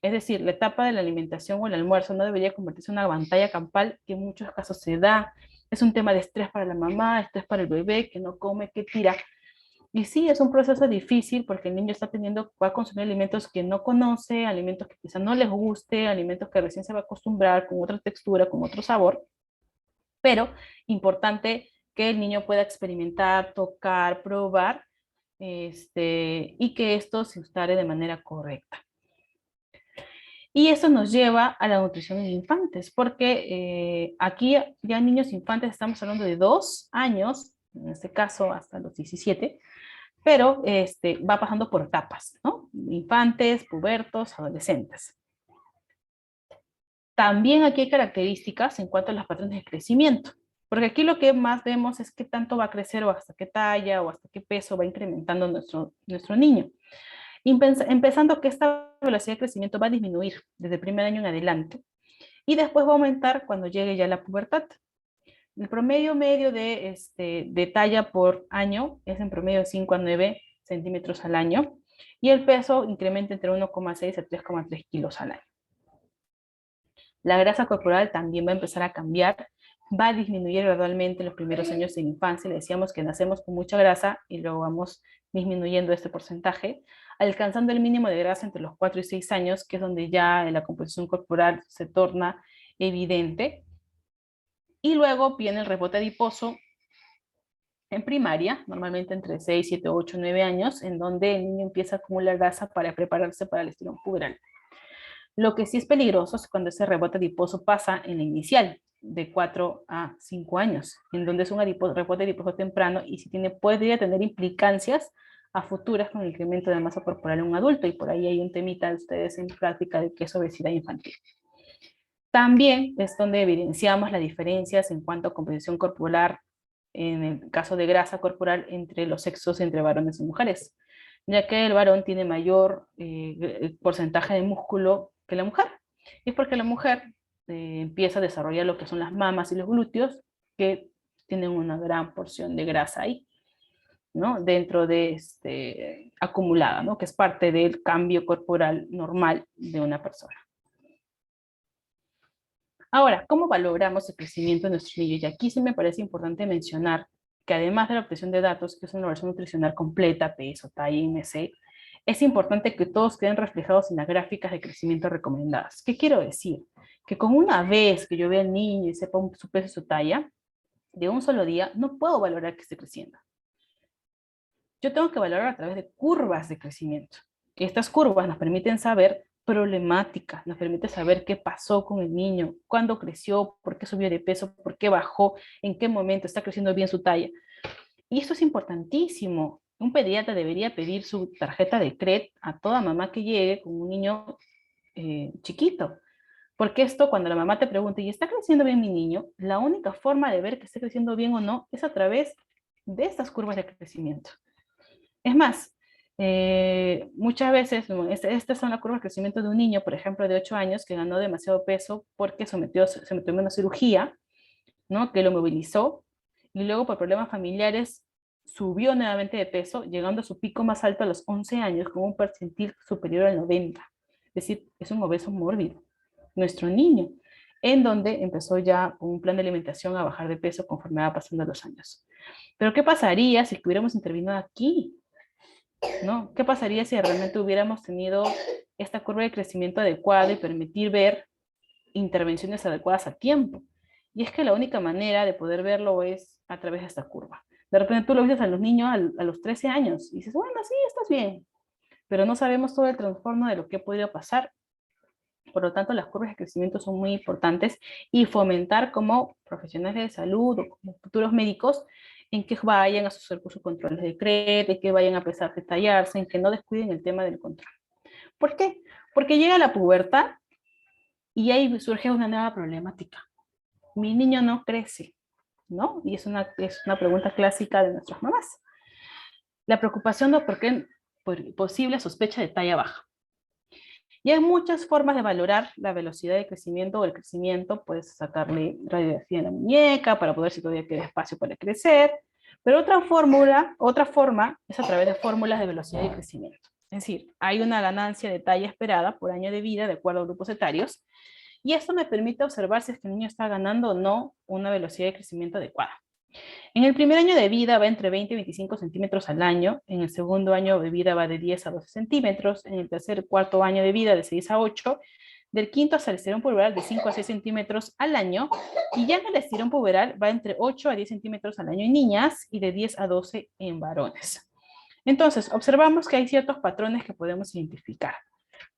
Es decir, la etapa de la alimentación o el almuerzo no debería convertirse en una batalla campal que en muchos casos se da. Es un tema de estrés para la mamá, estrés para el bebé, que no come, que tira. Y sí, es un proceso difícil porque el niño va a consumir alimentos que no conoce, alimentos que quizás no les guste, alimentos que recién se va a acostumbrar con otra textura, con otro sabor, pero importante que el niño pueda experimentar, tocar, probar, y que esto se instale de manera correcta. Y eso nos lleva a la nutrición en infantes, porque aquí ya en niños infantes estamos hablando de 2 años, en este caso hasta los 17, pero va pasando por etapas, ¿no? Infantes, pubertos, adolescentes. También aquí hay características en cuanto a los patrones de crecimiento, porque aquí lo que más vemos es qué tanto va a crecer o hasta qué talla o hasta qué peso va incrementando nuestro niño. Empezando que esta velocidad de crecimiento va a disminuir desde el primer año en adelante y después va a aumentar cuando llegue ya la pubertad. El promedio medio de talla por año es en promedio de 5 a 9 centímetros al año y el peso incrementa entre 1,6 a 3,3 kilos al año. La grasa corporal también va a empezar a cambiar, va a disminuir gradualmente en los primeros años de infancia. Le decíamos que nacemos con mucha grasa y luego vamos disminuyendo este porcentaje, alcanzando el mínimo de grasa entre los 4 y 6 años, que es donde ya la composición corporal se torna evidente. Y luego viene el rebote adiposo en primaria, normalmente entre 6, 7, 8, 9 años, en donde el niño empieza a acumular grasa para prepararse para el estirón puberal. Lo que sí es peligroso es cuando ese rebote adiposo pasa en la inicial, de 4 a 5 años, en donde es un rebote adiposo temprano y si podría tener implicancias a futuras con el incremento de masa corporal en un adulto, y por ahí hay un temita de ustedes en práctica de que es obesidad infantil. También es donde evidenciamos las diferencias en cuanto a composición corporal, en el caso de grasa corporal entre los sexos, entre varones y mujeres, ya que el varón tiene mayor porcentaje de músculo que la mujer. Y es porque la mujer empieza a desarrollar lo que son las mamas y los glúteos, que tienen una gran porción de grasa ahí, ¿no? Dentro de acumulada, ¿no? Que es parte del cambio corporal normal de una persona. Ahora, ¿cómo valoramos el crecimiento de nuestro niño? Y aquí sí me parece importante mencionar que además de la obtención de datos, que es una evaluación nutricional completa, peso, talla, IMC, es importante que todos queden reflejados en las gráficas de crecimiento recomendadas. ¿Qué quiero decir? Que con una vez que yo vea al niño y sepa su peso y su talla, de un solo día, no puedo valorar que esté creciendo. Yo tengo que valorar a través de curvas de crecimiento. Y estas curvas nos permiten saber problemáticas, nos permite saber qué pasó con el niño, cuándo creció, por qué subió de peso, por qué bajó, en qué momento está creciendo bien su talla. Y esto es importantísimo. Un pediatra debería pedir su tarjeta de CRED a toda mamá que llegue con un niño chiquito. Porque esto, cuando la mamá te pregunte, ¿y está creciendo bien mi niño? La única forma de ver que esté creciendo bien o no es a través de estas curvas de crecimiento. Es más, muchas veces, estas son las curvas de crecimiento de un niño, por ejemplo, de 8 años, que ganó demasiado peso porque se metió en una cirugía, ¿no? Que lo movilizó, y luego por problemas familiares subió nuevamente de peso, llegando a su pico más alto a los 11 años con un percentil superior al 90. Es decir, es un obeso mórbido. Nuestro niño, en donde empezó ya con un plan de alimentación a bajar de peso conforme va pasando los años. Pero ¿qué pasaría si hubiéramos intervenido aquí? ¿No? ¿Qué pasaría si realmente hubiéramos tenido esta curva de crecimiento adecuada y permitir ver intervenciones adecuadas a tiempo? Y es que la única manera de poder verlo es a través de esta curva. De repente tú lo ves a los niños a los 13 años y dices, bueno, sí, estás bien, pero no sabemos todo el trastorno de lo que podría pasar. Por lo tanto, las curvas de crecimiento son muy importantes y fomentar como profesionales de salud o como futuros médicos en que vayan a hacer sus controles de CRET, en que vayan a pesar de tallarse, en que no descuiden el tema del control. ¿Por qué? Porque llega la pubertad y ahí surge una nueva problemática. Mi niño no crece, ¿no? Y es una pregunta clásica de nuestras mamás. La preocupación de por posible sospecha de talla baja. Y hay muchas formas de valorar la velocidad de crecimiento o el crecimiento. Puedes sacarle radiografía en la muñeca para poder si todavía queda espacio para crecer. Pero otra forma es a través de fórmulas de velocidad de crecimiento. Es decir, hay una ganancia de talla esperada por año de vida de acuerdo a grupos etarios. Y esto me permite observar si es que el niño está ganando o no una velocidad de crecimiento adecuada. En el primer año de vida va entre 20 y 25 centímetros al año, en el segundo año de vida va de 10 a 12 centímetros, en el tercer y cuarto año de vida de 6 a 8, del quinto hasta el estirón puberal de 5 a 6 centímetros al año, y ya en el estirón puberal va entre 8 a 10 centímetros al año en niñas y de 10 a 12 en varones. Entonces, observamos que hay ciertos patrones que podemos identificar.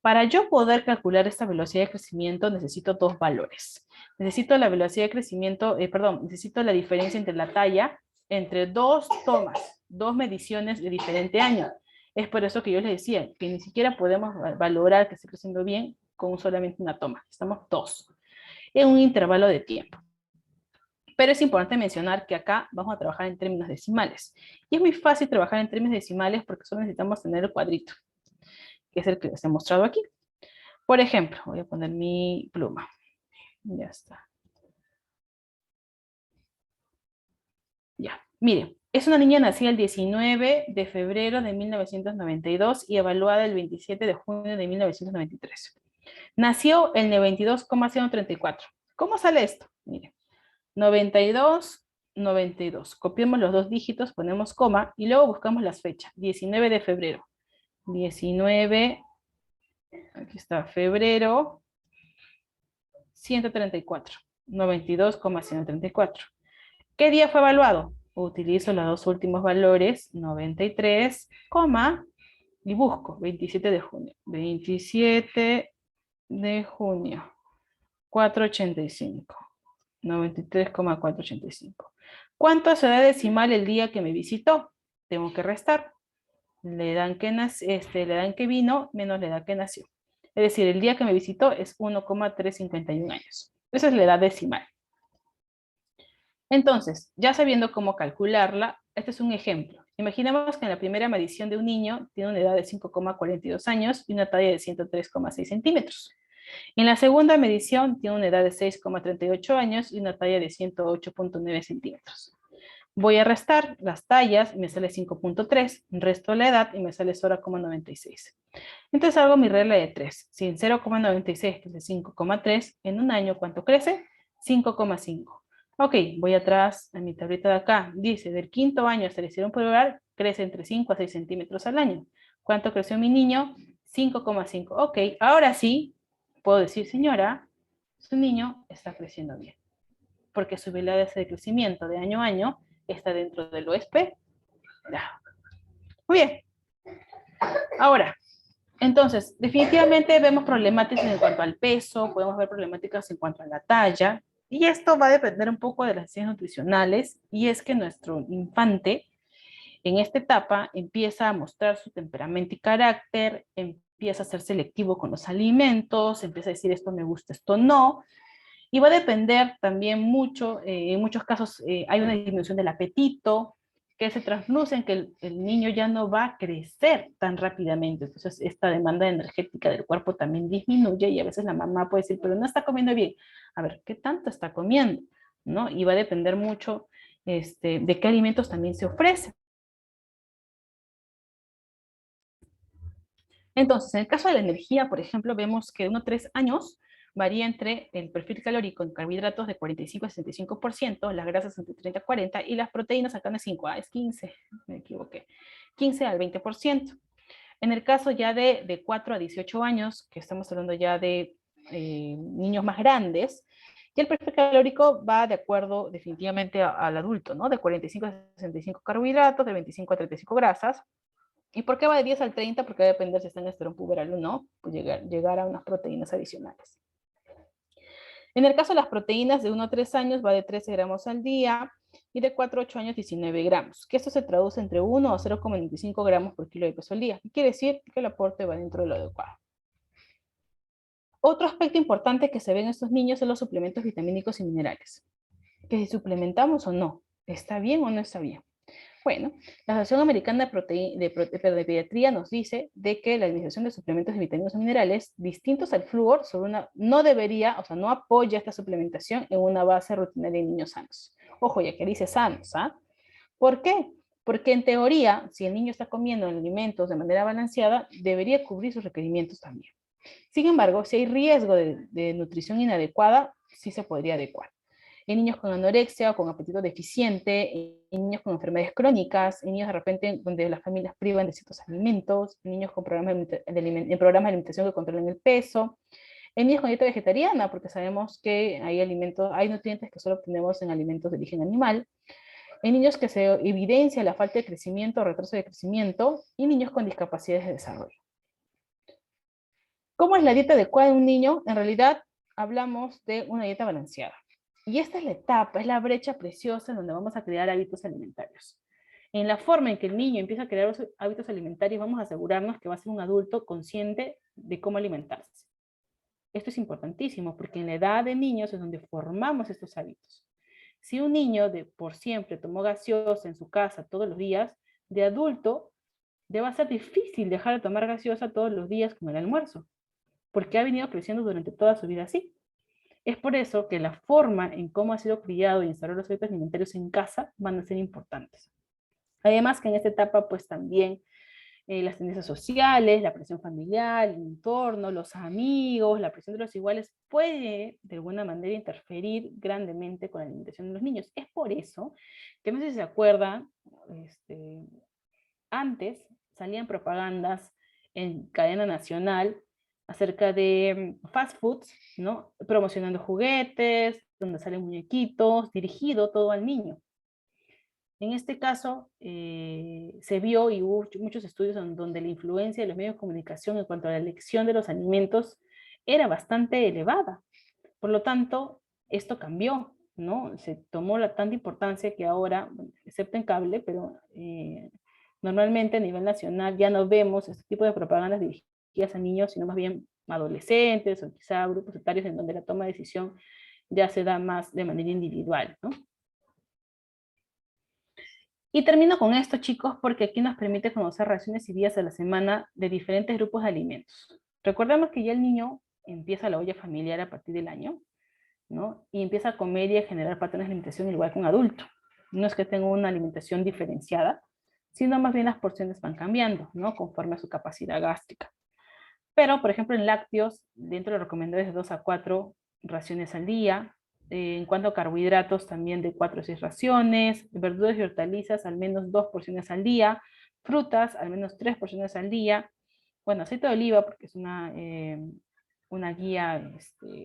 Para yo poder calcular esta velocidad de crecimiento necesito dos valores. Necesito la velocidad de crecimiento, necesito la diferencia entre la talla entre dos tomas, dos mediciones de diferente año. Es por eso que yo les decía que ni siquiera podemos valorar que esté creciendo bien con solamente una toma. Estamos dos en un intervalo de tiempo. Pero es importante mencionar que acá vamos a trabajar en términos decimales. Y es muy fácil trabajar en términos decimales porque solo necesitamos tener el cuadrito, que es el que les he mostrado aquí. Por ejemplo, voy a poner mi pluma. Ya está. Ya, miren, es una niña nacida el 19 de febrero de 1992 y evaluada el 27 de junio de 1993. Nació el 92,034. ¿Cómo sale esto? Miren, 92, 92. Copiamos los dos dígitos, ponemos coma y luego buscamos las fechas. 19 de febrero. 19, aquí está, febrero, 134. 92,134. ¿Qué día fue evaluado? Utilizo los dos últimos valores, 93, y busco 27 de junio. 27 de junio, 485. 93,485. ¿Cuánto es la edad decimal el día que me visitó? Tengo que restar. La edad en que vino menos la edad que nació. Es decir, el día que me visitó es 1,351 años. Esa es la edad decimal. Entonces, ya sabiendo cómo calcularla, este es un ejemplo. Imaginemos que en la primera medición de un niño tiene una edad de 5,42 años y una talla de 103,6 centímetros. En la segunda medición tiene una edad de 6,38 años y una talla de 108,9 centímetros. Voy a restar las tallas, me sale 5,3, resto la edad y me sale 0,96. Entonces hago mi regla de 3. Si en 0,96 crece 5,3, en un año, ¿cuánto crece? 5,5. Ok, voy atrás a mi tablita de acá. Dice, del quinto año hasta el estirón puberal, crece entre 5 a 6 centímetros al año. ¿Cuánto creció mi niño? 5,5. Ok, ahora sí, puedo decir, señora, su niño está creciendo bien. Porque su velocidad de crecimiento de año a año está dentro del OSP. Muy bien. Ahora, entonces, definitivamente vemos problemáticas en cuanto al peso, podemos ver problemáticas en cuanto a la talla, y esto va a depender un poco de las necesidades nutricionales, y es que nuestro infante en esta etapa empieza a mostrar su temperamento y carácter, empieza a ser selectivo con los alimentos, empieza a decir esto me gusta, esto no, y va a depender también mucho, en muchos casos hay una disminución del apetito, que se trasluce en que el niño ya no va a crecer tan rápidamente, entonces esta demanda energética del cuerpo también disminuye y a veces la mamá puede decir, pero no está comiendo bien, a ver, ¿qué tanto está comiendo? ¿No? Y va a depender mucho de qué alimentos también se ofrecen. Entonces, en el caso de la energía, por ejemplo, vemos que de 1 a 3 años varía entre el perfil calórico en carbohidratos de 45 a 65%, las grasas entre 30 a 40, y las proteínas acá no es 5, es 15, me equivoqué, 15 al 20%. En el caso ya de 4 a 18 años, que estamos hablando ya de niños más grandes, y el perfil calórico va de acuerdo definitivamente al adulto, ¿no? De 45 a 65 carbohidratos, de 25 a 35 grasas. ¿Y por qué va de 10 al 30? Porque va a depender si está en estrón puberal o no, pues llegar a unas proteínas adicionales. En el caso de las proteínas, de 1 a 3 años va de 13 gramos al día, y de 4 a 8 años 19 gramos, que esto se traduce entre 1 a 0,25 gramos por kilo de peso al día. ¿Qué quiere decir? Que el aporte va dentro de lo adecuado. Otro aspecto importante que se ve en estos niños son los suplementos vitamínicos y minerales. Que si suplementamos o no, ¿está bien o no está bien? Bueno, la Asociación Americana de Pediatría nos dice de que la administración de suplementos de vitaminas y minerales distintos al flúor no debería, o sea, no apoya esta suplementación en una base rutinaria en niños sanos. Ojo, ya que dice sanos, ¿ah? ¿Por qué? Porque en teoría, si el niño está comiendo alimentos de manera balanceada, debería cubrir sus requerimientos también. Sin embargo, si hay riesgo de nutrición inadecuada, sí se podría adecuar. En niños con anorexia o con apetito deficiente, en niños con enfermedades crónicas, en niños de repente donde las familias privan de ciertos alimentos, en niños con programas de alimentación que controlan el peso, en niños con dieta vegetariana, porque sabemos que hay nutrientes que solo obtenemos en alimentos de origen animal, en niños que se evidencia la falta de crecimiento o retraso de crecimiento, y niños con discapacidades de desarrollo. ¿Cómo es la dieta adecuada de un niño? En realidad hablamos de una dieta balanceada. Y esta es la etapa, es la brecha preciosa en donde vamos a crear hábitos alimentarios. En la forma en que el niño empieza a crear hábitos alimentarios, vamos a asegurarnos que va a ser un adulto consciente de cómo alimentarse. Esto es importantísimo porque en la edad de niños es donde formamos estos hábitos. Si un niño de por siempre tomó gaseosa en su casa todos los días, de adulto le va a ser difícil dejar de tomar gaseosa todos los días con el almuerzo, porque ha venido creciendo durante toda su vida así. Es por eso que la forma en cómo ha sido criado y instalar los hábitos alimentarios en casa van a ser importantes. Además que en esta etapa pues también las tendencias sociales, la presión familiar, el entorno, los amigos, la presión de los iguales puede de alguna manera interferir grandemente con la alimentación de los niños. Es por eso que no sé si se acuerdan, antes salían propagandas en cadena nacional acerca de fast foods, ¿no? Promocionando juguetes, donde salen muñequitos, dirigido todo al niño. En este caso, se vio y hubo muchos estudios donde la influencia de los medios de comunicación en cuanto a la elección de los alimentos era bastante elevada. Por lo tanto, esto cambió, ¿no? Se tomó tanta importancia que ahora, bueno, excepto en cable, pero normalmente a nivel nacional ya no vemos este tipo de propagandas dirigidas a niños, sino más bien adolescentes o quizá grupos etarios en donde la toma de decisión ya se da más de manera individual, ¿no? Y termino con esto, chicos, porque aquí nos permite conocer raciones y días a la semana de diferentes grupos de alimentos. Recordemos que ya el niño empieza la olla familiar a partir del año, ¿no? Y empieza a comer y a generar patrones de alimentación igual que un adulto. No es que tenga una alimentación diferenciada, sino más bien las porciones van cambiando, ¿no? Conforme a su capacidad gástrica. Pero, por ejemplo, en lácteos, dentro de los recomendados de 2 a 4 raciones al día. En cuanto a carbohidratos, también de 4 a 6 raciones. Verduras y hortalizas, al menos 2 porciones al día. Frutas, al menos 3 porciones al día. Bueno, aceite de oliva, porque es una guía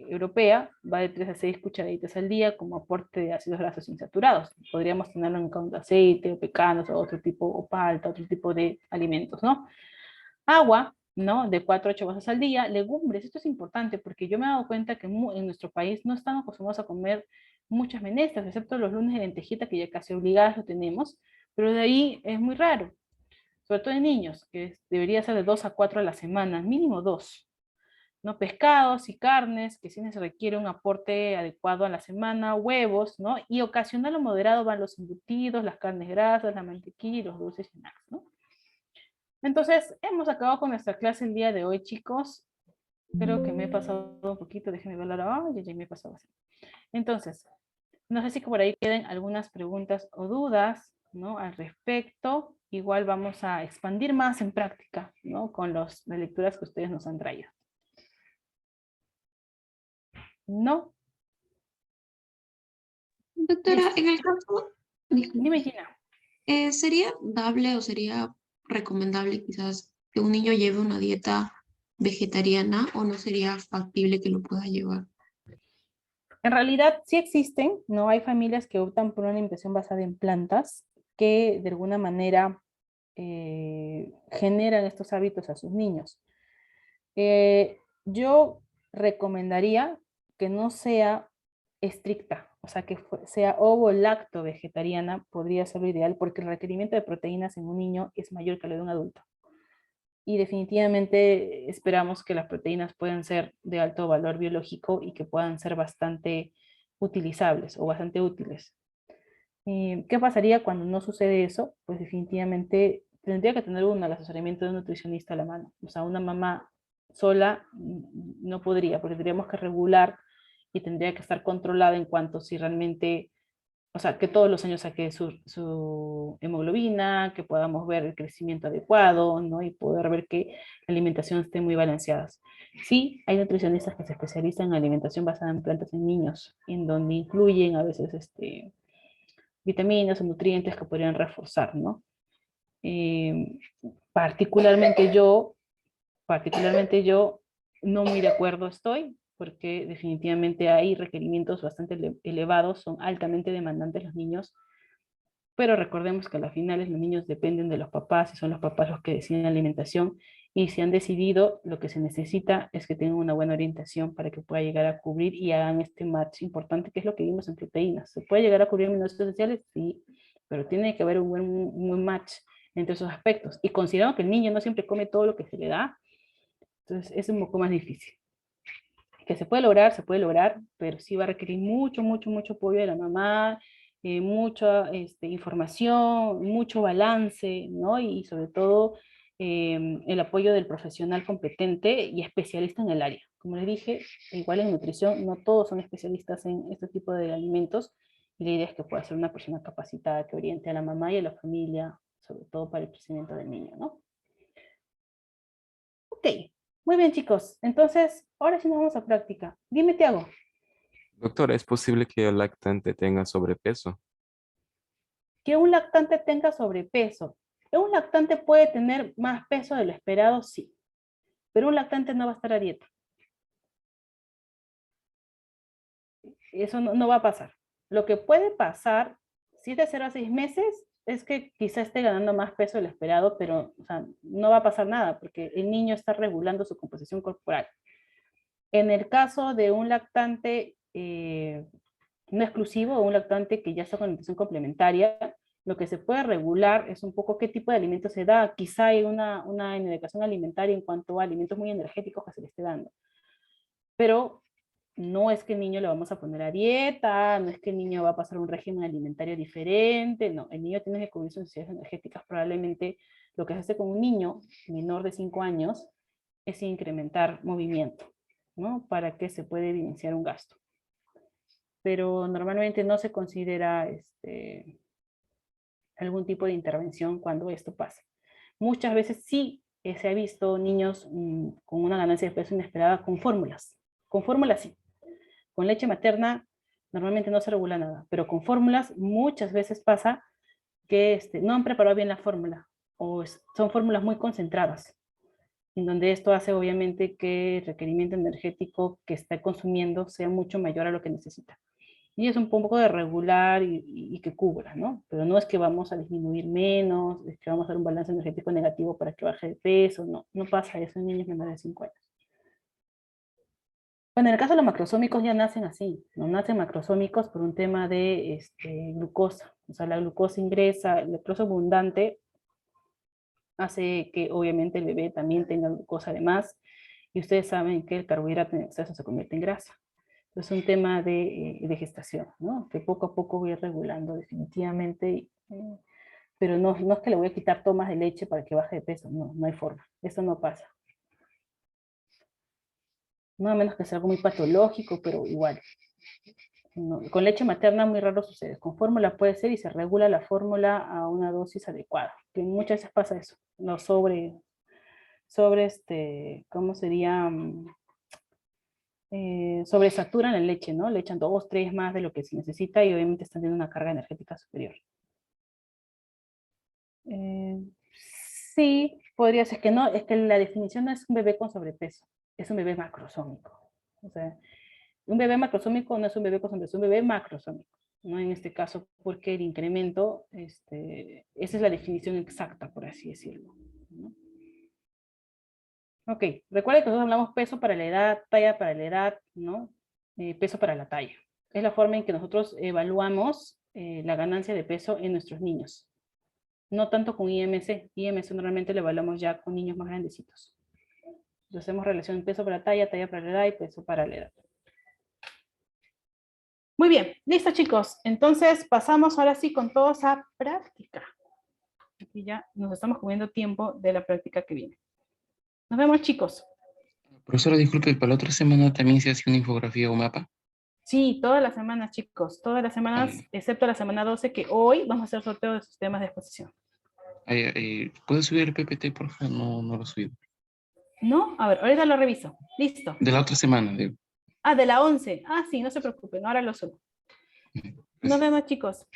europea, va de 3 a 6 cucharaditas al día como aporte de ácidos grasos insaturados. Podríamos tenerlo en cuanto a aceite, o pecanos, o otro tipo, o palta, otro tipo de alimentos, ¿no? Agua, ¿no? De 4 a 8 vasos al día. Legumbres, esto es importante porque yo me he dado cuenta que en nuestro país no estamos acostumbrados a comer muchas menestras, excepto los lunes de lentejita, que ya casi obligadas lo tenemos, pero de ahí es muy raro, sobre todo en niños, que debería ser de 2 a 4 a la semana, mínimo 2. ¿No? Pescados y carnes, que sí se requiere un aporte adecuado a la semana, huevos, ¿no? Y ocasional o moderado van los embutidos, las carnes grasas, la mantequilla y los dulces y snacks, ¿no? Entonces, hemos acabado con nuestra clase el día de hoy, chicos. Creo que me he pasado un poquito, déjenme ver la hora. Ya me he pasado así. Entonces, no sé si por ahí queden algunas preguntas o dudas, ¿no? Al respecto. igual vamos a expandir más en práctica, ¿no? Con las lecturas que ustedes nos han traído. ¿No? Doctora, Listo. en el caso, disculpe, Dime, Gina. ¿sería dable o sería recomendable quizás que un niño lleve una dieta vegetariana o no sería factible que lo pueda llevar? En realidad sí existen, ¿no? Hay familias que optan por una alimentación basada en plantas que de alguna manera generan estos hábitos a sus niños. Yo recomendaría que no sea estricta, o sea, que sea ovo-lacto vegetariana, podría ser lo ideal, porque el requerimiento de proteínas en un niño es mayor que el de un adulto. Y definitivamente esperamos que las proteínas puedan ser de alto valor biológico y que puedan ser bastante utilizables o bastante útiles. ¿Qué pasaría cuando no sucede eso? Pues definitivamente tendría que tener el asesoramiento de un nutricionista a la mano. O sea, una mamá sola no podría, porque tendríamos que regular y tendría que estar controlada en cuanto si realmente, o sea, que todos los años saque su hemoglobina, que podamos ver el crecimiento adecuado, ¿no? Y poder ver que la alimentación esté muy balanceada. Sí, hay nutricionistas que se especializan en alimentación basada en plantas en niños, en donde incluyen a veces vitaminas o nutrientes que podrían reforzar, ¿no? Eh, particularmente yo no muy de acuerdo estoy, porque definitivamente hay requerimientos bastante elevados, son altamente demandantes los niños, pero recordemos que a las finales los niños dependen de los papás y son los papás los que deciden la alimentación y si han decidido, lo que se necesita es que tengan una buena orientación para que pueda llegar a cubrir y hagan este match importante que es lo que vimos en proteínas. ¿Se puede llegar a cubrir aminoácidos esenciales? Sí, pero tiene que haber un buen match entre esos aspectos. Y considerando que el niño no siempre come todo lo que se le da, entonces es un poco más difícil. Que se puede lograr, pero sí va a requerir mucho apoyo de la mamá, mucha información, mucho balance, ¿no? Y sobre todo el apoyo del profesional competente y especialista en el área. Como les dije, igual en nutrición no todos son especialistas en este tipo de alimentos y la idea es que pueda ser una persona capacitada que oriente a la mamá y a la familia, sobre todo para el crecimiento del niño, ¿no? Ok, muy bien chicos, entonces ahora sí nos vamos a práctica. Dime, Tiago. Doctora, ¿es posible que el lactante tenga sobrepeso? Que un lactante tenga sobrepeso. Un lactante puede tener más peso de lo esperado, sí, pero un lactante no va a estar a dieta. Eso no va a pasar. Lo que puede pasar, si es de 0 a 6 meses, es que quizá esté ganando más peso de lo esperado, pero o sea, no va a pasar nada porque el niño está regulando su composición corporal. En el caso de un lactante no exclusivo o un lactante que ya está con alimentación complementaria, lo que se puede regular es un poco qué tipo de alimentos se da. Quizá hay una indicación alimentaria en cuanto a alimentos muy energéticos que se le esté dando. Pero no es que el niño le vamos a poner a dieta, no es que el niño va a pasar un régimen alimentario diferente, no, el niño tiene que cubrir sus necesidades energéticas. Probablemente lo que se hace con un niño menor de 5 años es incrementar movimiento, ¿no? Para que se pueda evidenciar un gasto. Pero normalmente no se considera algún tipo de intervención cuando esto pasa. Muchas veces sí se ha visto niños con una ganancia de peso inesperada con fórmulas sí. Con leche materna normalmente no se regula nada, pero con fórmulas muchas veces pasa que no han preparado bien la fórmula o son fórmulas muy concentradas, en donde esto hace obviamente que el requerimiento energético que está consumiendo sea mucho mayor a lo que necesita. Y es un poco de regular y que cubra, ¿no? Pero no es que vamos a disminuir menos, es que vamos a dar un balance energético negativo para que baje de peso, no pasa eso en niños menores de 5 años. Bueno, en el caso de los macrosómicos ya nacen así, no nacen macrosómicos por un tema de glucosa, o sea, la glucosa ingresa, el glucosa abundante hace que obviamente el bebé también tenga glucosa además, y ustedes saben que el carbohidrato en exceso se convierte en grasa. Es un tema de gestación, ¿no? Que poco a poco voy regulando definitivamente, pero no es que le voy a quitar tomas de leche para que baje de peso, no hay forma, eso no pasa. No a menos que sea algo muy patológico, pero igual. No, con leche materna muy raro sucede. Con fórmula puede ser y se regula la fórmula a una dosis adecuada. Que muchas veces pasa eso. No ¿cómo sería? Sobresaturan la leche, ¿no? Le echan 2, 3 más de lo que se necesita y obviamente están teniendo una carga energética superior. Sí, podría ser que no, es que la definición no es un bebé con sobrepeso, es un bebé macrosómico. O sea, un bebé macrosómico no es un bebé con sobrepeso, es un bebé macrosómico, ¿no? En este caso, porque el incremento, esa es la definición exacta, por así decirlo, ¿no? Ok, recuerda que nosotros hablamos peso para la edad, talla para la edad, ¿no? Peso para la talla. Es la forma en que nosotros evaluamos la ganancia de peso en nuestros niños. No tanto con IMC. IMC normalmente lo evaluamos ya con niños más grandecitos. Entonces hacemos relación peso para talla, talla para la edad y peso para la edad. Muy bien, listo chicos. Entonces pasamos ahora sí con todos a práctica. Aquí ya nos estamos comiendo tiempo de la práctica que viene. Nos vemos chicos. Profesora, disculpe, ¿para la otra semana también se hace una infografía o mapa? Sí, todas las semanas chicos. Todas las semanas, excepto la semana 12 que hoy vamos a hacer sorteo de sus temas de exposición. ¿Puedes subir el PPT, por favor? No lo subí. ¿No? A ver, ahorita lo reviso. Listo. De la otra semana, digo. Ah, de la 11. Ah, sí, no se preocupen. Ahora lo subo. Nos vemos chicos.